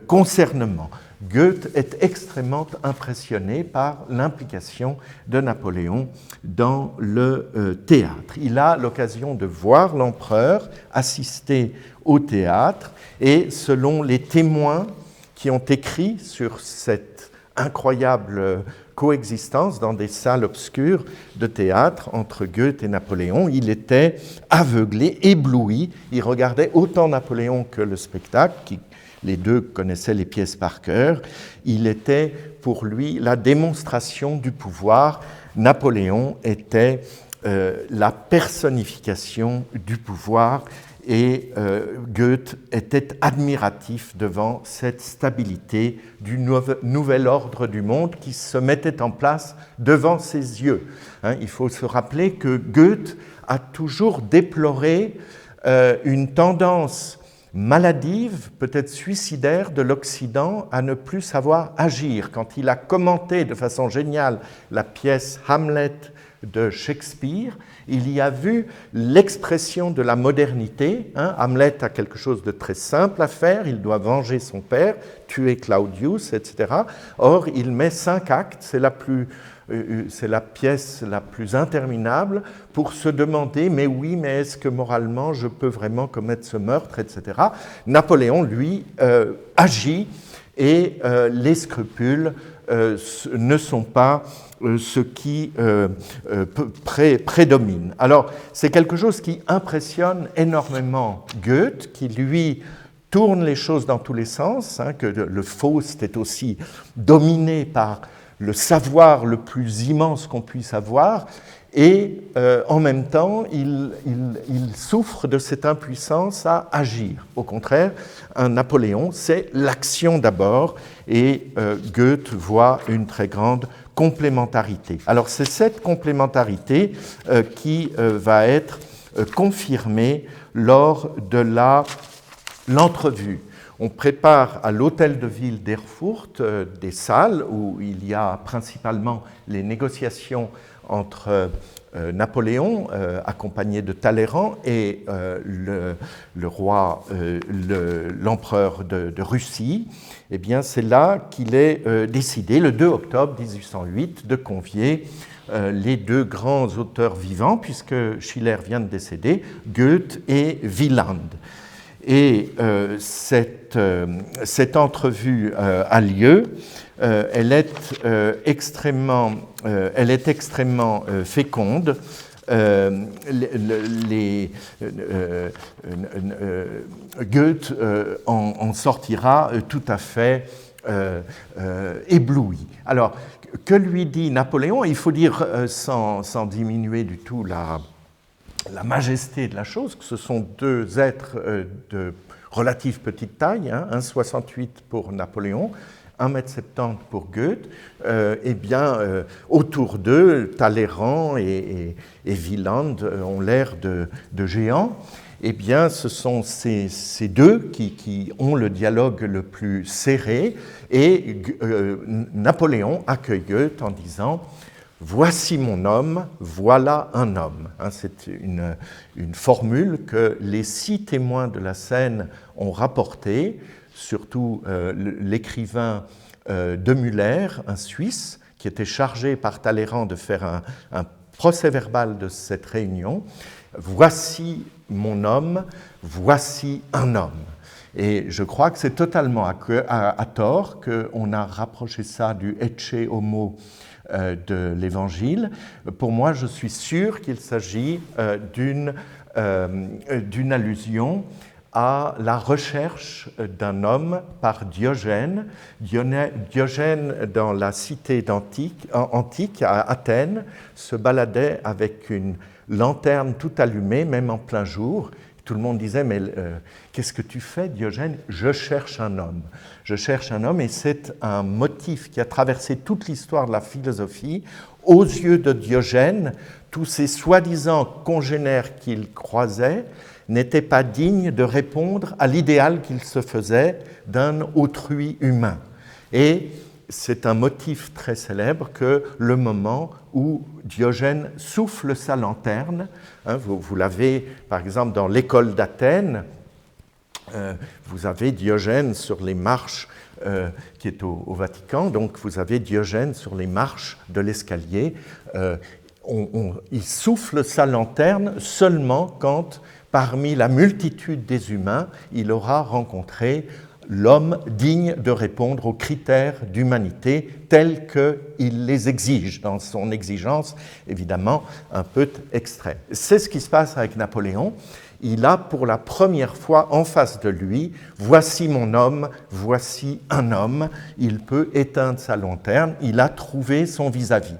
Speaker 1: concernement. Goethe est extrêmement impressionné par l'implication de Napoléon dans le théâtre. Il a l'occasion de voir l'empereur assister au théâtre, et selon les témoins qui ont écrit sur cette incroyable coexistence dans des salles obscures de théâtre entre Goethe et Napoléon, il était aveuglé, ébloui. Il regardait autant Napoléon que le spectacle, les deux connaissaient les pièces par cœur. Il était pour lui la démonstration du pouvoir. Napoléon était la personnification du pouvoir, et Goethe était admiratif devant cette stabilité du nouvel ordre du monde qui se mettait en place devant ses yeux. Il faut se rappeler que Goethe a toujours déploré une tendance maladive, peut-être suicidaire, de l'Occident à ne plus savoir agir. Quand il a commenté de façon géniale la pièce Hamlet de Shakespeare, il y a vu l'expression de la modernité. Hamlet a quelque chose de très simple à faire, il doit venger son père, tuer Claudius, etc. Or, il met 5 actes, c'est la pièce la plus interminable, pour se demander, mais oui, mais est-ce que moralement je peux vraiment commettre ce meurtre, etc. Napoléon, lui, agit, et les scrupules ne sont pas ce qui prédomine. Alors, c'est quelque chose qui impressionne énormément Goethe, qui lui tourne les choses dans tous les sens, que le Faust est aussi dominé par le savoir le plus immense qu'on puisse avoir, et en même temps, il souffre de cette impuissance à agir. Au contraire, un Napoléon, c'est l'action d'abord, et Goethe voit une très grande complémentarité. Alors, c'est cette complémentarité qui va être confirmée lors de l'entrevue. On prépare à l'hôtel de ville d'Erfurt des salles où il y a principalement les négociations entre Napoléon, accompagné de Talleyrand, et le roi, l'empereur de Russie. Eh bien, c'est là qu'il est décidé, le 2 octobre 1808, de convier les deux grands auteurs vivants, puisque Schiller vient de décéder, Goethe et Wieland. Et cette entrevue a lieu. Elle est extrêmement féconde. Goethe en sortira tout à fait ébloui. Alors, que lui dit Napoléon? Il faut dire, sans diminuer du tout la majesté de la chose, que ce sont deux êtres de relative petite taille, 1,68 pour Napoléon, 1,70 m pour Goethe, autour d'eux, Talleyrand et Wieland ont l'air de géants. Eh bien, ce sont ces deux qui ont le dialogue le plus serré, et Napoléon accueille Goethe en disant « Voici mon homme, voilà un homme ». C'est une formule que les 6 témoins de la scène ont rapportée, surtout l'écrivain de Müller, un Suisse, qui était chargé par Talleyrand de faire un procès-verbal de cette réunion. « Voici mon homme, voici un homme ». Et je crois que c'est totalement à tort qu'on a rapproché ça du Ecce Homo de l'Évangile. Pour moi, je suis sûr qu'il s'agit d'une allusion à la recherche d'un homme par Diogène. Diogène, dans la cité antique, à Athènes, se baladait avec une lanterne tout allumée, même en plein jour. Tout le monde disait, mais qu'est-ce que tu fais, Diogène? Je cherche un homme. Je cherche un homme, et c'est un motif qui a traversé toute l'histoire de la philosophie. Aux yeux de Diogène, tous ces soi-disant congénères qu'il croisait n'étaient pas dignes de répondre à l'idéal qu'il se faisait d'un autrui humain. Et c'est un motif très célèbre que le moment où Diogène souffle sa lanterne, hein, vous l'avez par exemple dans l'école d'Athènes, vous avez Diogène sur les marches, qui est au Vatican, donc vous avez Diogène sur les marches de l'escalier. Il souffle sa lanterne seulement quand, parmi la multitude des humains, il aura rencontré l'homme digne de répondre aux critères d'humanité tels qu'il les exige, dans son exigence évidemment un peu extrême. C'est ce qui se passe avec Napoléon. Il a pour la première fois en face de lui, voici mon homme, voici un homme, il peut éteindre sa lanterne, il a trouvé son vis-à-vis.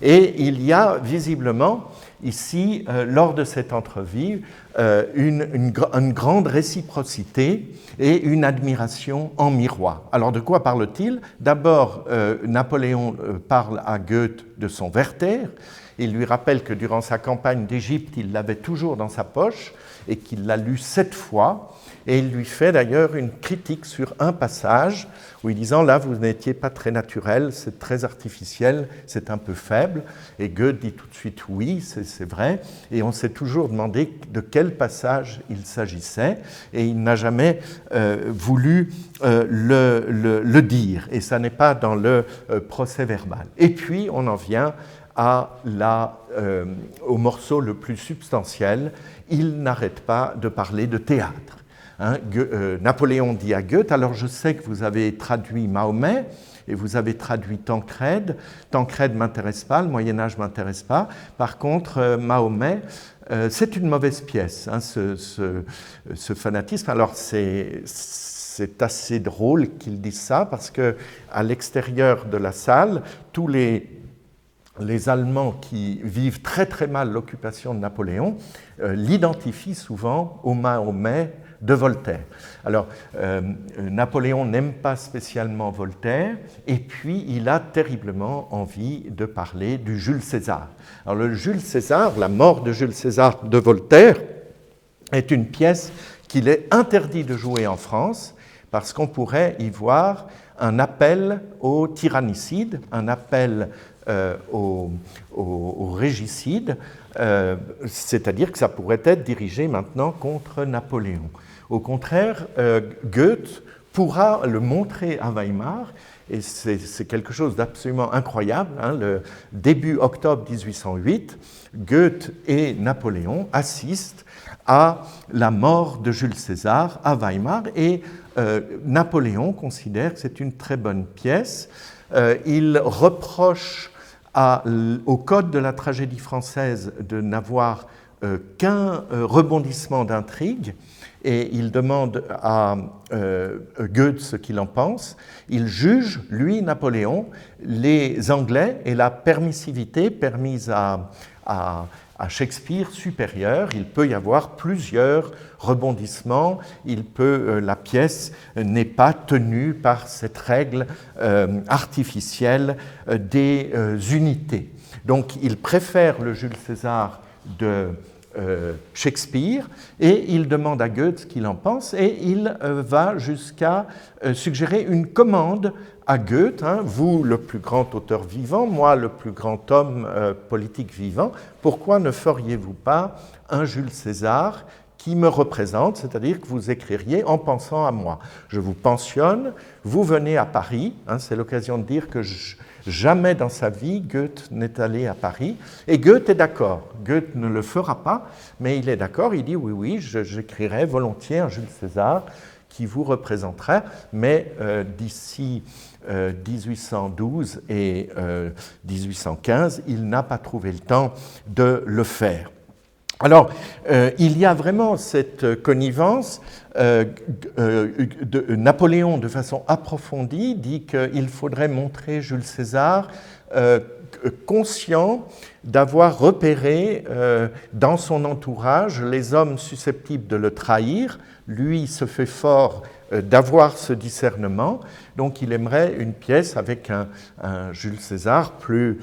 Speaker 1: Et il y a visiblement ici, lors de cette entrevue, une grande réciprocité et une admiration en miroir. Alors de quoi parle-t-il? D'abord, Napoléon parle à Goethe de son Werther. Il lui rappelle que durant sa campagne d'Égypte, il l'avait toujours dans sa poche et qu'il l'a lu 7 fois. Et il lui fait d'ailleurs une critique sur un passage où il disant « là, vous n'étiez pas très naturel, c'est très artificiel, c'est un peu faible ». Et Goethe dit tout de suite « oui, c'est vrai ». Et on s'est toujours demandé de quel passage il s'agissait. Et il n'a jamais voulu le dire. Et ça n'est pas dans le procès verbal. Et puis, on en vient au morceau le plus substantiel. Il n'arrête pas de parler de théâtre. Hein, Napoléon dit à Goethe, alors je sais que vous avez traduit Mahomet et vous avez traduit Tancrède. Tancrède ne m'intéresse pas, le Moyen-Âge ne m'intéresse pas. Par contre, Mahomet, c'est une mauvaise pièce, hein, ce fanatisme. Alors c'est assez drôle qu'il dise ça parce qu'à l'extérieur de la salle, tous les Allemands qui vivent très très mal l'occupation de Napoléon l'identifient souvent au Mahomet de Voltaire. Alors, Napoléon n'aime pas spécialement Voltaire, et puis il a terriblement envie de parler du Jules César. Alors, le Jules César, la mort de Jules César de Voltaire, est une pièce qu'il est interdit de jouer en France, parce qu'on pourrait y voir un appel au tyrannicide, un appel au régicide, c'est-à-dire que ça pourrait être dirigé maintenant contre Napoléon. Au contraire, Goethe pourra le montrer à Weimar, et c'est quelque chose d'absolument incroyable. Hein, le début octobre 1808, Goethe et Napoléon assistent à la mort de Jules César à Weimar, et Napoléon considère que c'est une très bonne pièce. Il reproche au code de la tragédie française de n'avoir qu'un rebondissement d'intrigue, et il demande à Goethe ce qu'il en pense. Il juge, lui, Napoléon, les Anglais et la permissivité permise à Shakespeare supérieure. Il peut y avoir plusieurs rebondissements, la pièce n'est pas tenue par cette règle artificielle des unités. Donc il préfère le Jules César de Shakespeare, et il demande à Goethe ce qu'il en pense, et il va jusqu'à suggérer une commande à Goethe, hein, vous le plus grand auteur vivant, moi le plus grand homme politique vivant, pourquoi ne feriez-vous pas un Jules César qui me représente, c'est-à-dire que vous écririez en pensant à moi. Je vous pensionne, vous venez à Paris, hein, c'est l'occasion de dire que jamais dans sa vie Goethe n'est allé à Paris, et Goethe est d'accord. Goethe ne le fera pas, mais il est d'accord, il dit oui, j'écrirai volontiers un Jules César qui vous représentera, mais d'ici 1812 et 1815, il n'a pas trouvé le temps de le faire. Alors, il y a vraiment cette connivence. Napoléon, de façon approfondie, dit qu'il faudrait montrer Jules César conscient d'avoir repéré dans son entourage les hommes susceptibles de le trahir. Lui se fait fort d'avoir ce discernement, donc il aimerait une pièce avec un Jules César plus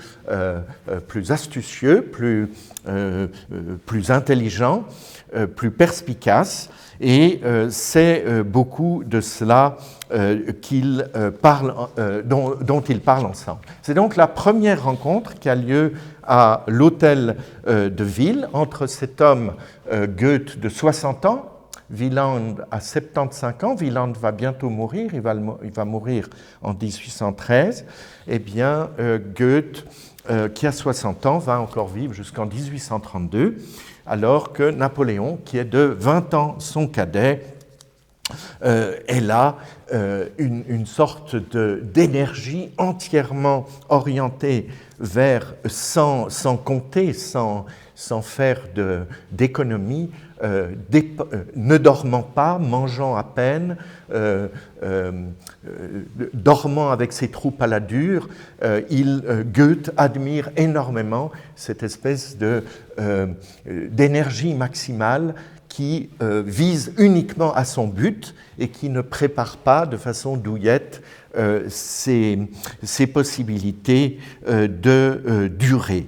Speaker 1: astucieux, plus intelligent, plus perspicace, et c'est beaucoup de cela dont ils parlent ensemble. C'est donc la première rencontre qui a lieu à l'hôtel de ville entre cet homme Goethe de 60 ans, Wieland a 75 ans, Wieland va bientôt mourir, il va mourir en 1813, eh bien Goethe, qui a 60 ans, va encore vivre jusqu'en 1832, alors que Napoléon, qui est de 20 ans son cadet, est là une sorte d'énergie entièrement orientée vers, sans compter, sans faire d'économie, ne dormant pas, mangeant à peine, dormant avec ses troupes à la dure. Goethe admire énormément cette espèce d'énergie maximale qui vise uniquement à son but et qui ne prépare pas de façon douillette ses possibilités de durée.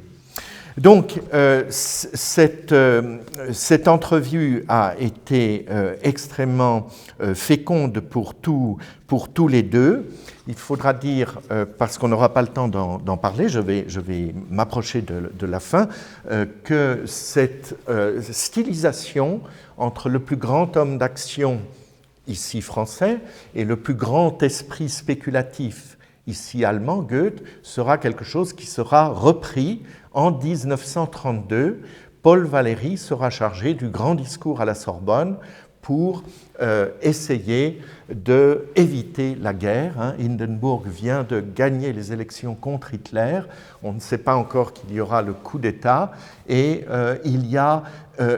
Speaker 1: Donc, cette entrevue a été extrêmement féconde pour tous les deux. Il faudra dire, parce qu'on n'aura pas le temps d'en parler, je vais m'approcher de la fin, que cette stylisation entre le plus grand homme d'action, ici français, et le plus grand esprit spéculatif, ici allemand, Goethe, sera quelque chose qui sera repris en 1932. Paul Valéry sera chargé du grand discours à la Sorbonne pour essayer d'éviter la guerre. Hindenburg vient de gagner les élections contre Hitler. On ne sait pas encore qu'il y aura le coup d'État. Et il y a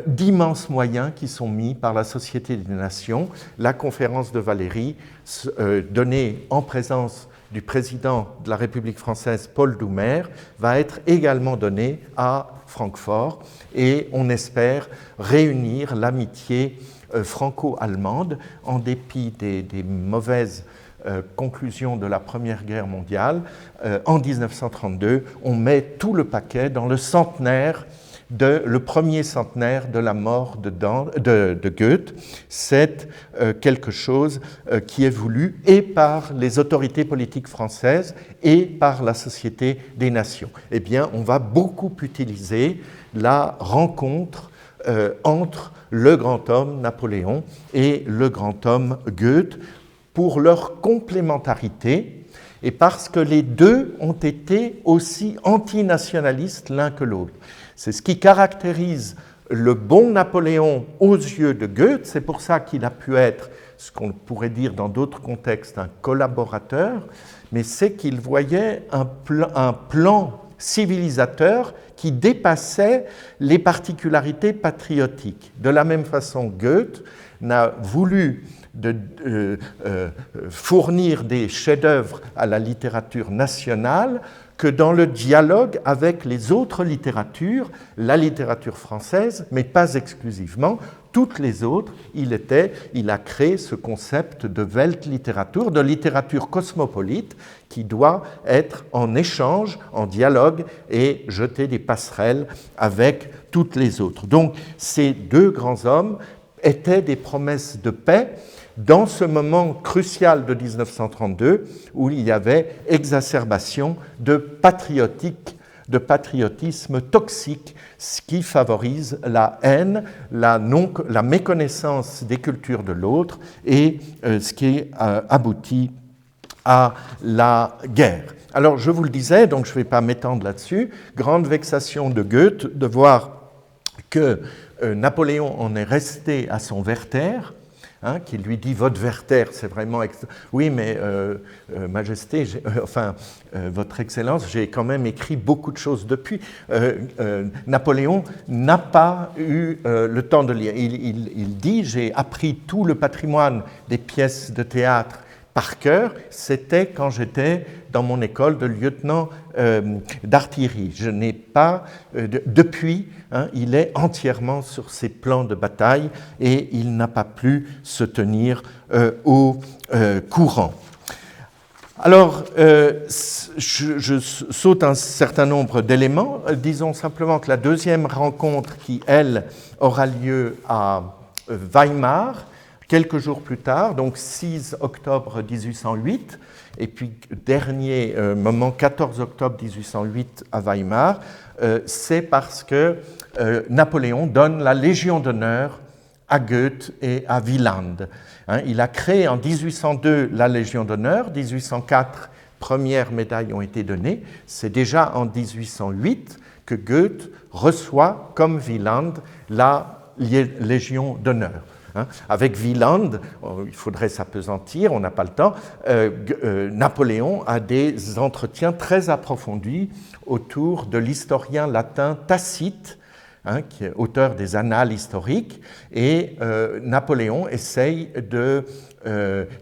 Speaker 1: d'immenses moyens qui sont mis par la Société des Nations. La conférence de Valéry, donnée en présence du président de la République française, Paul Doumer, va être également donnée à Francfort, et on espère réunir l'amitié franco-allemande en dépit des mauvaises conclusions de la Première Guerre mondiale. En 1932, on met tout le paquet dans le premier centenaire de la mort de Goethe. C'est quelque chose qui est voulu et par les autorités politiques françaises et par la Société des Nations. Eh bien, on va beaucoup utiliser la rencontre entre le grand homme Napoléon et le grand homme Goethe pour leur complémentarité et parce que les deux ont été aussi antinationalistes l'un que l'autre. C'est ce qui caractérise le bon Napoléon aux yeux de Goethe. C'est pour ça qu'il a pu être, ce qu'on pourrait dire dans d'autres contextes, un collaborateur, mais c'est qu'il voyait un plan civilisateur qui dépassait les particularités patriotiques. De la même façon, Goethe n'a voulu fournir des chefs-d'œuvre à la littérature nationale que dans le dialogue avec les autres littératures, la littérature française, mais pas exclusivement, toutes les autres, il a créé ce concept de Weltliteratur, de littérature cosmopolite, qui doit être en échange, en dialogue et jeter des passerelles avec toutes les autres. Donc, ces deux grands hommes étaient des promesses de paix dans ce moment crucial de 1932 où il y avait exacerbation de patriotisme toxique, ce qui favorise la haine, la méconnaissance des cultures de l'autre et ce qui aboutit à la guerre. Alors, je vous le disais, donc je ne vais pas m'étendre là-dessus, grande vexation de Goethe de voir que Napoléon en est resté à son Werther, qui lui dit « Votre Werther, c'est vraiment... Oui, mais Majesté, Votre Excellence, j'ai quand même écrit beaucoup de choses depuis. » Napoléon n'a pas eu le temps de lire. Il dit « J'ai appris tout le patrimoine des pièces de théâtre par cœur, c'était quand j'étais dans mon école de lieutenant d'artillerie. Je n'ai pas... depuis, il est entièrement sur ses plans de bataille et il n'a pas pu se tenir au courant. » Alors, je saute un certain nombre d'éléments. Disons simplement que la deuxième rencontre qui, elle, aura lieu à Weimar, quelques jours plus tard, donc 6 octobre 1808, et puis dernier moment, 14 octobre 1808 à Weimar, c'est parce que Napoléon donne la Légion d'honneur à Goethe et à Wieland. Il a créé en 1802 la Légion d'honneur, 1804, premières médailles ont été données. C'est déjà en 1808 que Goethe reçoit, comme Wieland, la Légion d'honneur. Avec Wieland, il faudrait s'appesantir, on n'a pas le temps, Napoléon a des entretiens très approfondis autour de l'historien latin Tacite, qui est auteur des Annales historiques, et Napoléon essaye de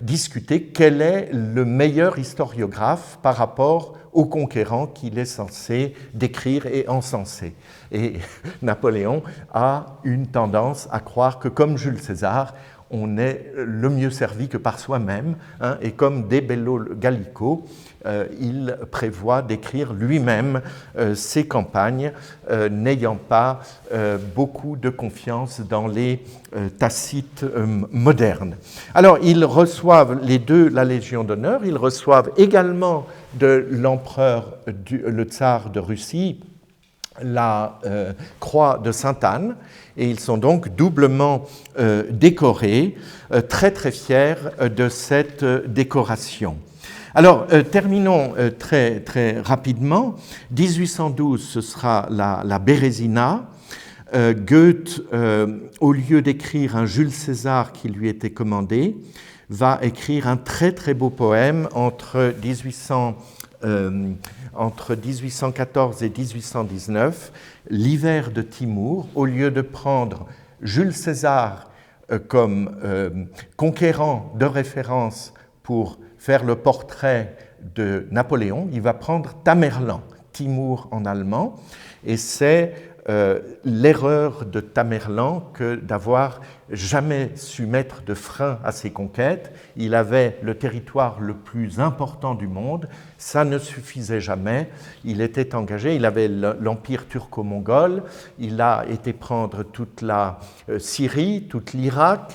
Speaker 1: discuter quel est le meilleur historiographe par rapport au conquérant qu'il est censé décrire et encenser. Et Napoléon a une tendance à croire que, comme Jules César, on est le mieux servi que par soi-même, et comme De Bello Gallico, il prévoit d'écrire lui-même ses campagnes, n'ayant pas beaucoup de confiance dans les Tacites modernes. Alors, ils reçoivent les deux la Légion d'honneur, ils reçoivent également de l'empereur, le tsar de Russie, la croix de Sainte-Anne, et ils sont donc doublement décorés, très très fiers de cette décoration. Alors, terminons très, très rapidement. 1812, ce sera la Bérésina. Goethe, au lieu d'écrire un Jules César qui lui était commandé, va écrire un très très beau poème entre 1814 et 1819, L'hiver de Timour. Au lieu de prendre Jules César comme conquérant de référence pour faire le portrait de Napoléon, il va prendre Tamerlan, Timour en allemand, et c'est l'erreur de Tamerlan que d'avoir jamais su mettre de frein à ses conquêtes. Il avait le territoire le plus important du monde, ça ne suffisait jamais, il était engagé, il avait l'empire turco-mongol, il a été prendre toute la Syrie, tout l'Irak,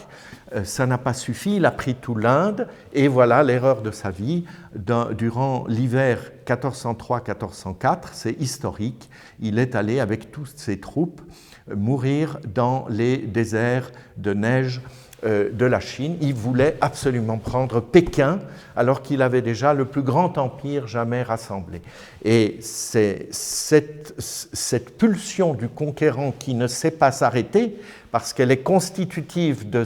Speaker 1: ça n'a pas suffi, il a pris tout l'Inde, et voilà l'erreur de sa vie. Durant l'hiver 1403-1404, c'est historique, il est allé avec toutes ses troupes mourir dans les déserts de neige de la Chine. Il voulait absolument prendre Pékin, alors qu'il avait déjà le plus grand empire jamais rassemblé. Et c'est cette pulsion du conquérant qui ne sait pas s'arrêter, parce qu'elle est constitutive de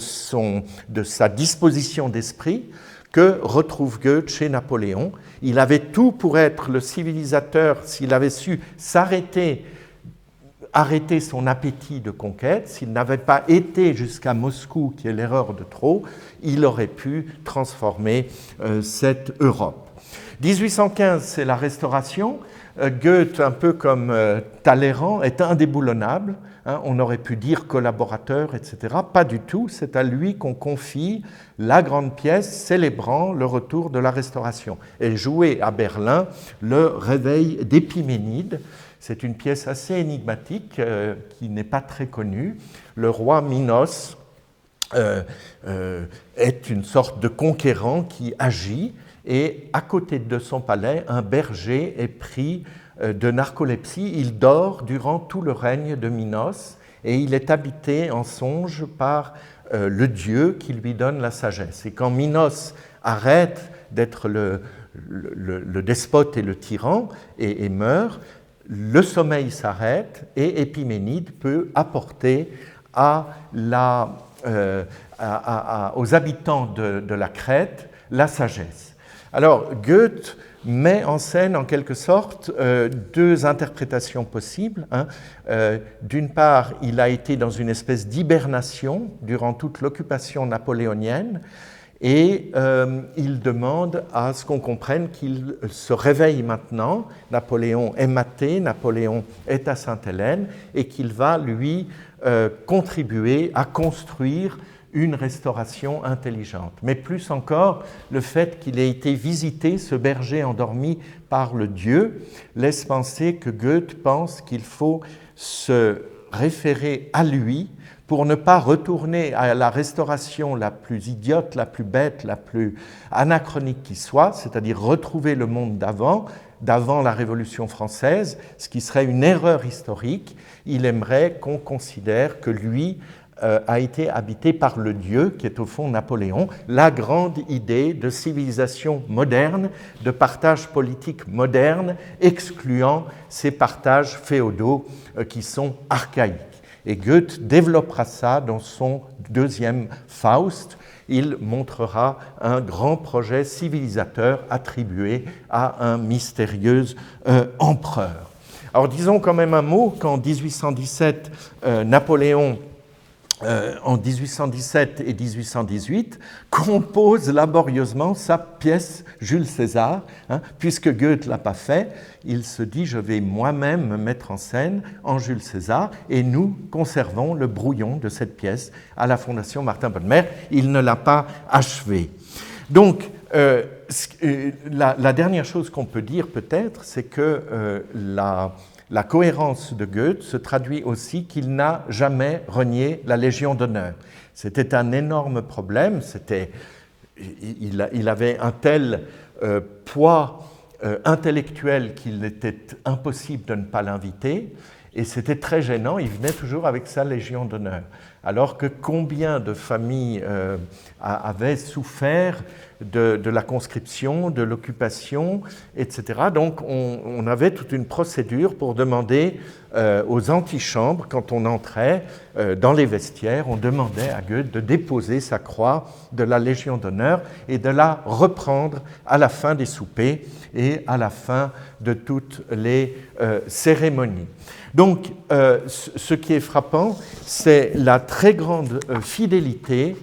Speaker 1: sa disposition d'esprit, que retrouve Goethe chez Napoléon. Il avait tout pour être le civilisateur s'il avait su arrêter son appétit de conquête. S'il n'avait pas été jusqu'à Moscou, qui est l'erreur de trop, il aurait pu transformer cette Europe. 1815, c'est la Restauration. Goethe, un peu comme Talleyrand, est indéboulonnable. On aurait pu dire collaborateur, etc. Pas du tout. C'est à lui qu'on confie la grande pièce célébrant le retour de la Restauration. Et joué à Berlin, le réveil d'Épiménide. C'est une pièce assez énigmatique qui n'est pas très connue. Le roi Minos est une sorte de conquérant qui agit, et à côté de son palais, un berger est pris de narcolepsie. Il dort durant tout le règne de Minos et il est habité en songe par le dieu qui lui donne la sagesse. Et quand Minos arrête d'être le despote et le tyran et meurt, le sommeil s'arrête et Épiménide peut apporter à la aux habitants de la Crète la sagesse. Alors Goethe met en scène en quelque sorte deux interprétations possibles. D'une part, il a été dans une espèce d'hibernation durant toute l'occupation napoléonienne et il demande à ce qu'on comprenne qu'il se réveille maintenant. Napoléon est maté, Napoléon est à Sainte-Hélène et qu'il va lui contribuer à construire une restauration intelligente. Mais plus encore, le fait qu'il ait été visité, ce berger endormi par le Dieu, laisse penser que Goethe pense qu'il faut se référer à lui pour ne pas retourner à la restauration la plus idiote, la plus bête, la plus anachronique qui soit, c'est-à-dire retrouver le monde d'avant la Révolution française, ce qui serait une erreur historique. Il aimerait qu'on considère que lui a été habité par le Dieu, qui est au fond Napoléon, la grande idée de civilisation moderne, de partage politique moderne, excluant ces partages féodaux qui sont archaïques. Et Goethe développera ça dans son deuxième Faust. Il montrera un grand projet civilisateur attribué à un mystérieux empereur. Alors disons quand même un mot qu'en 1817, Napoléon en 1817 et 1818, compose laborieusement sa pièce Jules César. Puisque Goethe ne l'a pas fait, il se dit « je vais moi-même me mettre en scène en Jules César » et nous conservons le brouillon de cette pièce à la Fondation Martin Bonnemer. Il ne l'a pas achevé. Donc, la dernière chose qu'on peut dire peut-être, c'est que la cohérence de Goethe se traduit aussi qu'il n'a jamais renié la Légion d'honneur. C'était un énorme problème, il avait un tel poids intellectuel qu'il était impossible de ne pas l'inviter, et c'était très gênant, il venait toujours avec sa Légion d'honneur. Alors que combien de familles avaient souffert de la conscription, de l'occupation, etc. Donc on avait toute une procédure pour demander aux antichambres, quand on entrait dans les vestiaires, on demandait à Goethe de déposer sa croix de la Légion d'honneur et de la reprendre à la fin des soupers et à la fin de toutes les cérémonies. Donc, ce qui est frappant, c'est la très grande fidélité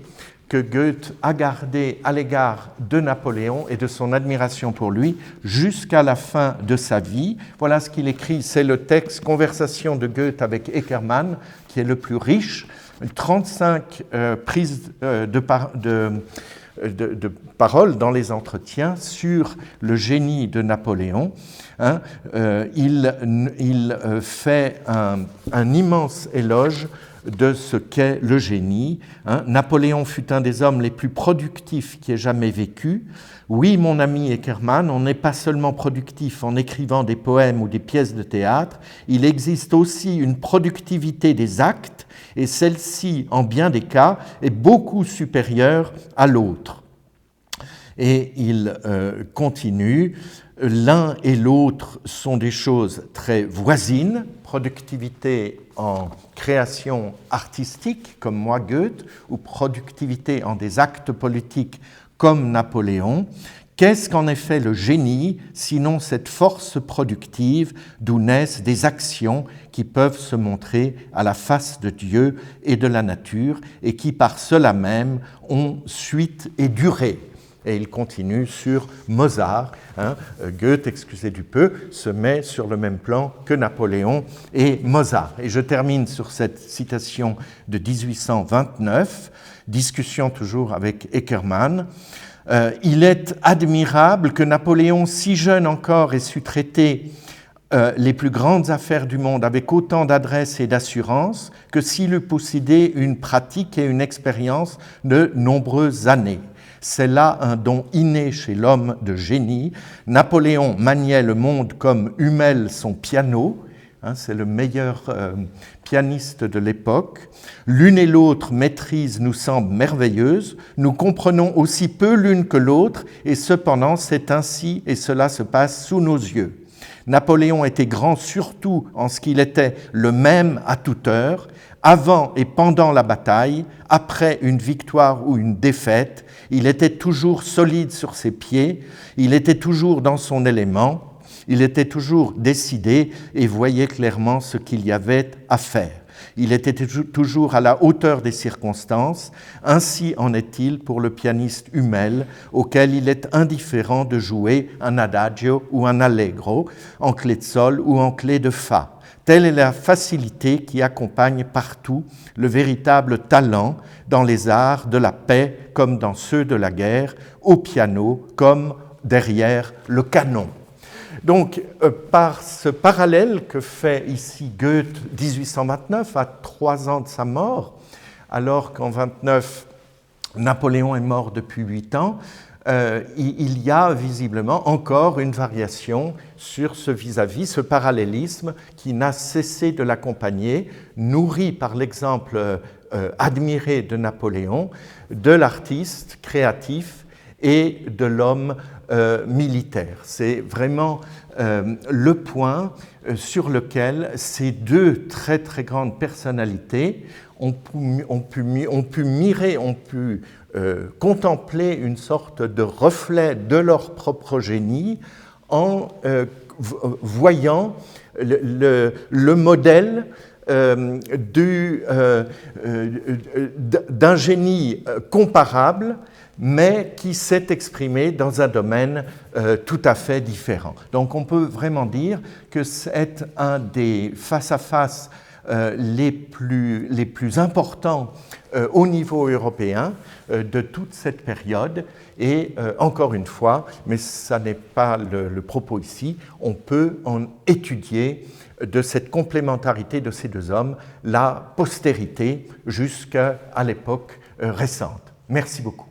Speaker 1: que Goethe a gardée à l'égard de Napoléon et de son admiration pour lui jusqu'à la fin de sa vie. Voilà ce qu'il écrit, c'est le texte « Conversation de Goethe avec Eckermann » qui est le plus riche, 35 prises de parole dans les entretiens sur le génie de Napoléon. Il fait un immense éloge de ce qu'est le génie. Napoléon fut un des hommes les plus productifs qui ait jamais vécu. Oui, mon ami Eckermann, on n'est pas seulement productif en écrivant des poèmes ou des pièces de théâtre, il existe aussi une productivité des actes, et celle-ci, en bien des cas, est beaucoup supérieure à l'autre. Et il continue, l'un et l'autre sont des choses très voisines, productivité en création artistique, comme moi Goethe, ou productivité en des actes politiques, comme Napoléon. Qu'est-ce qu'en effet le génie, sinon cette force productive d'où naissent des actions qui peuvent se montrer à la face de Dieu et de la nature, et qui par cela même ont suite et durée. Et il continue sur Mozart. Goethe, excusez du peu, se met sur le même plan que Napoléon et Mozart. Et je termine sur cette citation de 1829, discussion toujours avec Eckermann. Il est admirable que Napoléon, si jeune encore, ait su traiter les plus grandes affaires du monde avec autant d'adresse et d'assurance que s'il eût possédé une pratique et une expérience de nombreuses années. C'est là un don inné chez l'homme de génie. Napoléon maniait le monde comme Hummel son piano. C'est le meilleur pianiste de l'époque. L'une et l'autre maîtrise nous semble merveilleuse. Nous comprenons aussi peu l'une que l'autre, et cependant c'est ainsi et cela se passe sous nos yeux. Napoléon était grand surtout en ce qu'il était le même à toute heure, avant et pendant la bataille, après une victoire ou une défaite, il était toujours solide sur ses pieds, il était toujours dans son élément, il était toujours décidé et voyait clairement ce qu'il y avait à faire. Il était toujours à la hauteur des circonstances. Ainsi en est-il pour le pianiste Hummel, auquel il est indifférent de jouer un adagio ou un allegro, en clé de sol ou en clé de fa. Telle est la facilité qui accompagne partout le véritable talent dans les arts de la paix comme dans ceux de la guerre, au piano comme derrière le canon. Donc, par ce parallèle que fait ici Goethe 1829, à 3 ans de sa mort, alors qu'en 29, Napoléon est mort depuis 8 ans, il y a visiblement encore une variation sur ce vis-à-vis, ce parallélisme qui n'a cessé de l'accompagner, nourri par l'exemple admiré de Napoléon, de l'artiste créatif et de l'homme militaire. C'est vraiment le point sur lequel ces deux très très grandes personnalités ont pu mirer, ont pu contempler une sorte de reflet de leur propre génie en voyant le modèle d'un génie comparable, mais qui s'est exprimé dans un domaine tout à fait différent. Donc on peut vraiment dire que c'est un des face-à-face les plus importants au niveau européen de toute cette période. Et encore une fois, mais ça n'est pas le propos ici, on peut en étudier de cette complémentarité de ces deux hommes la postérité jusqu'à l'époque récente. Merci beaucoup.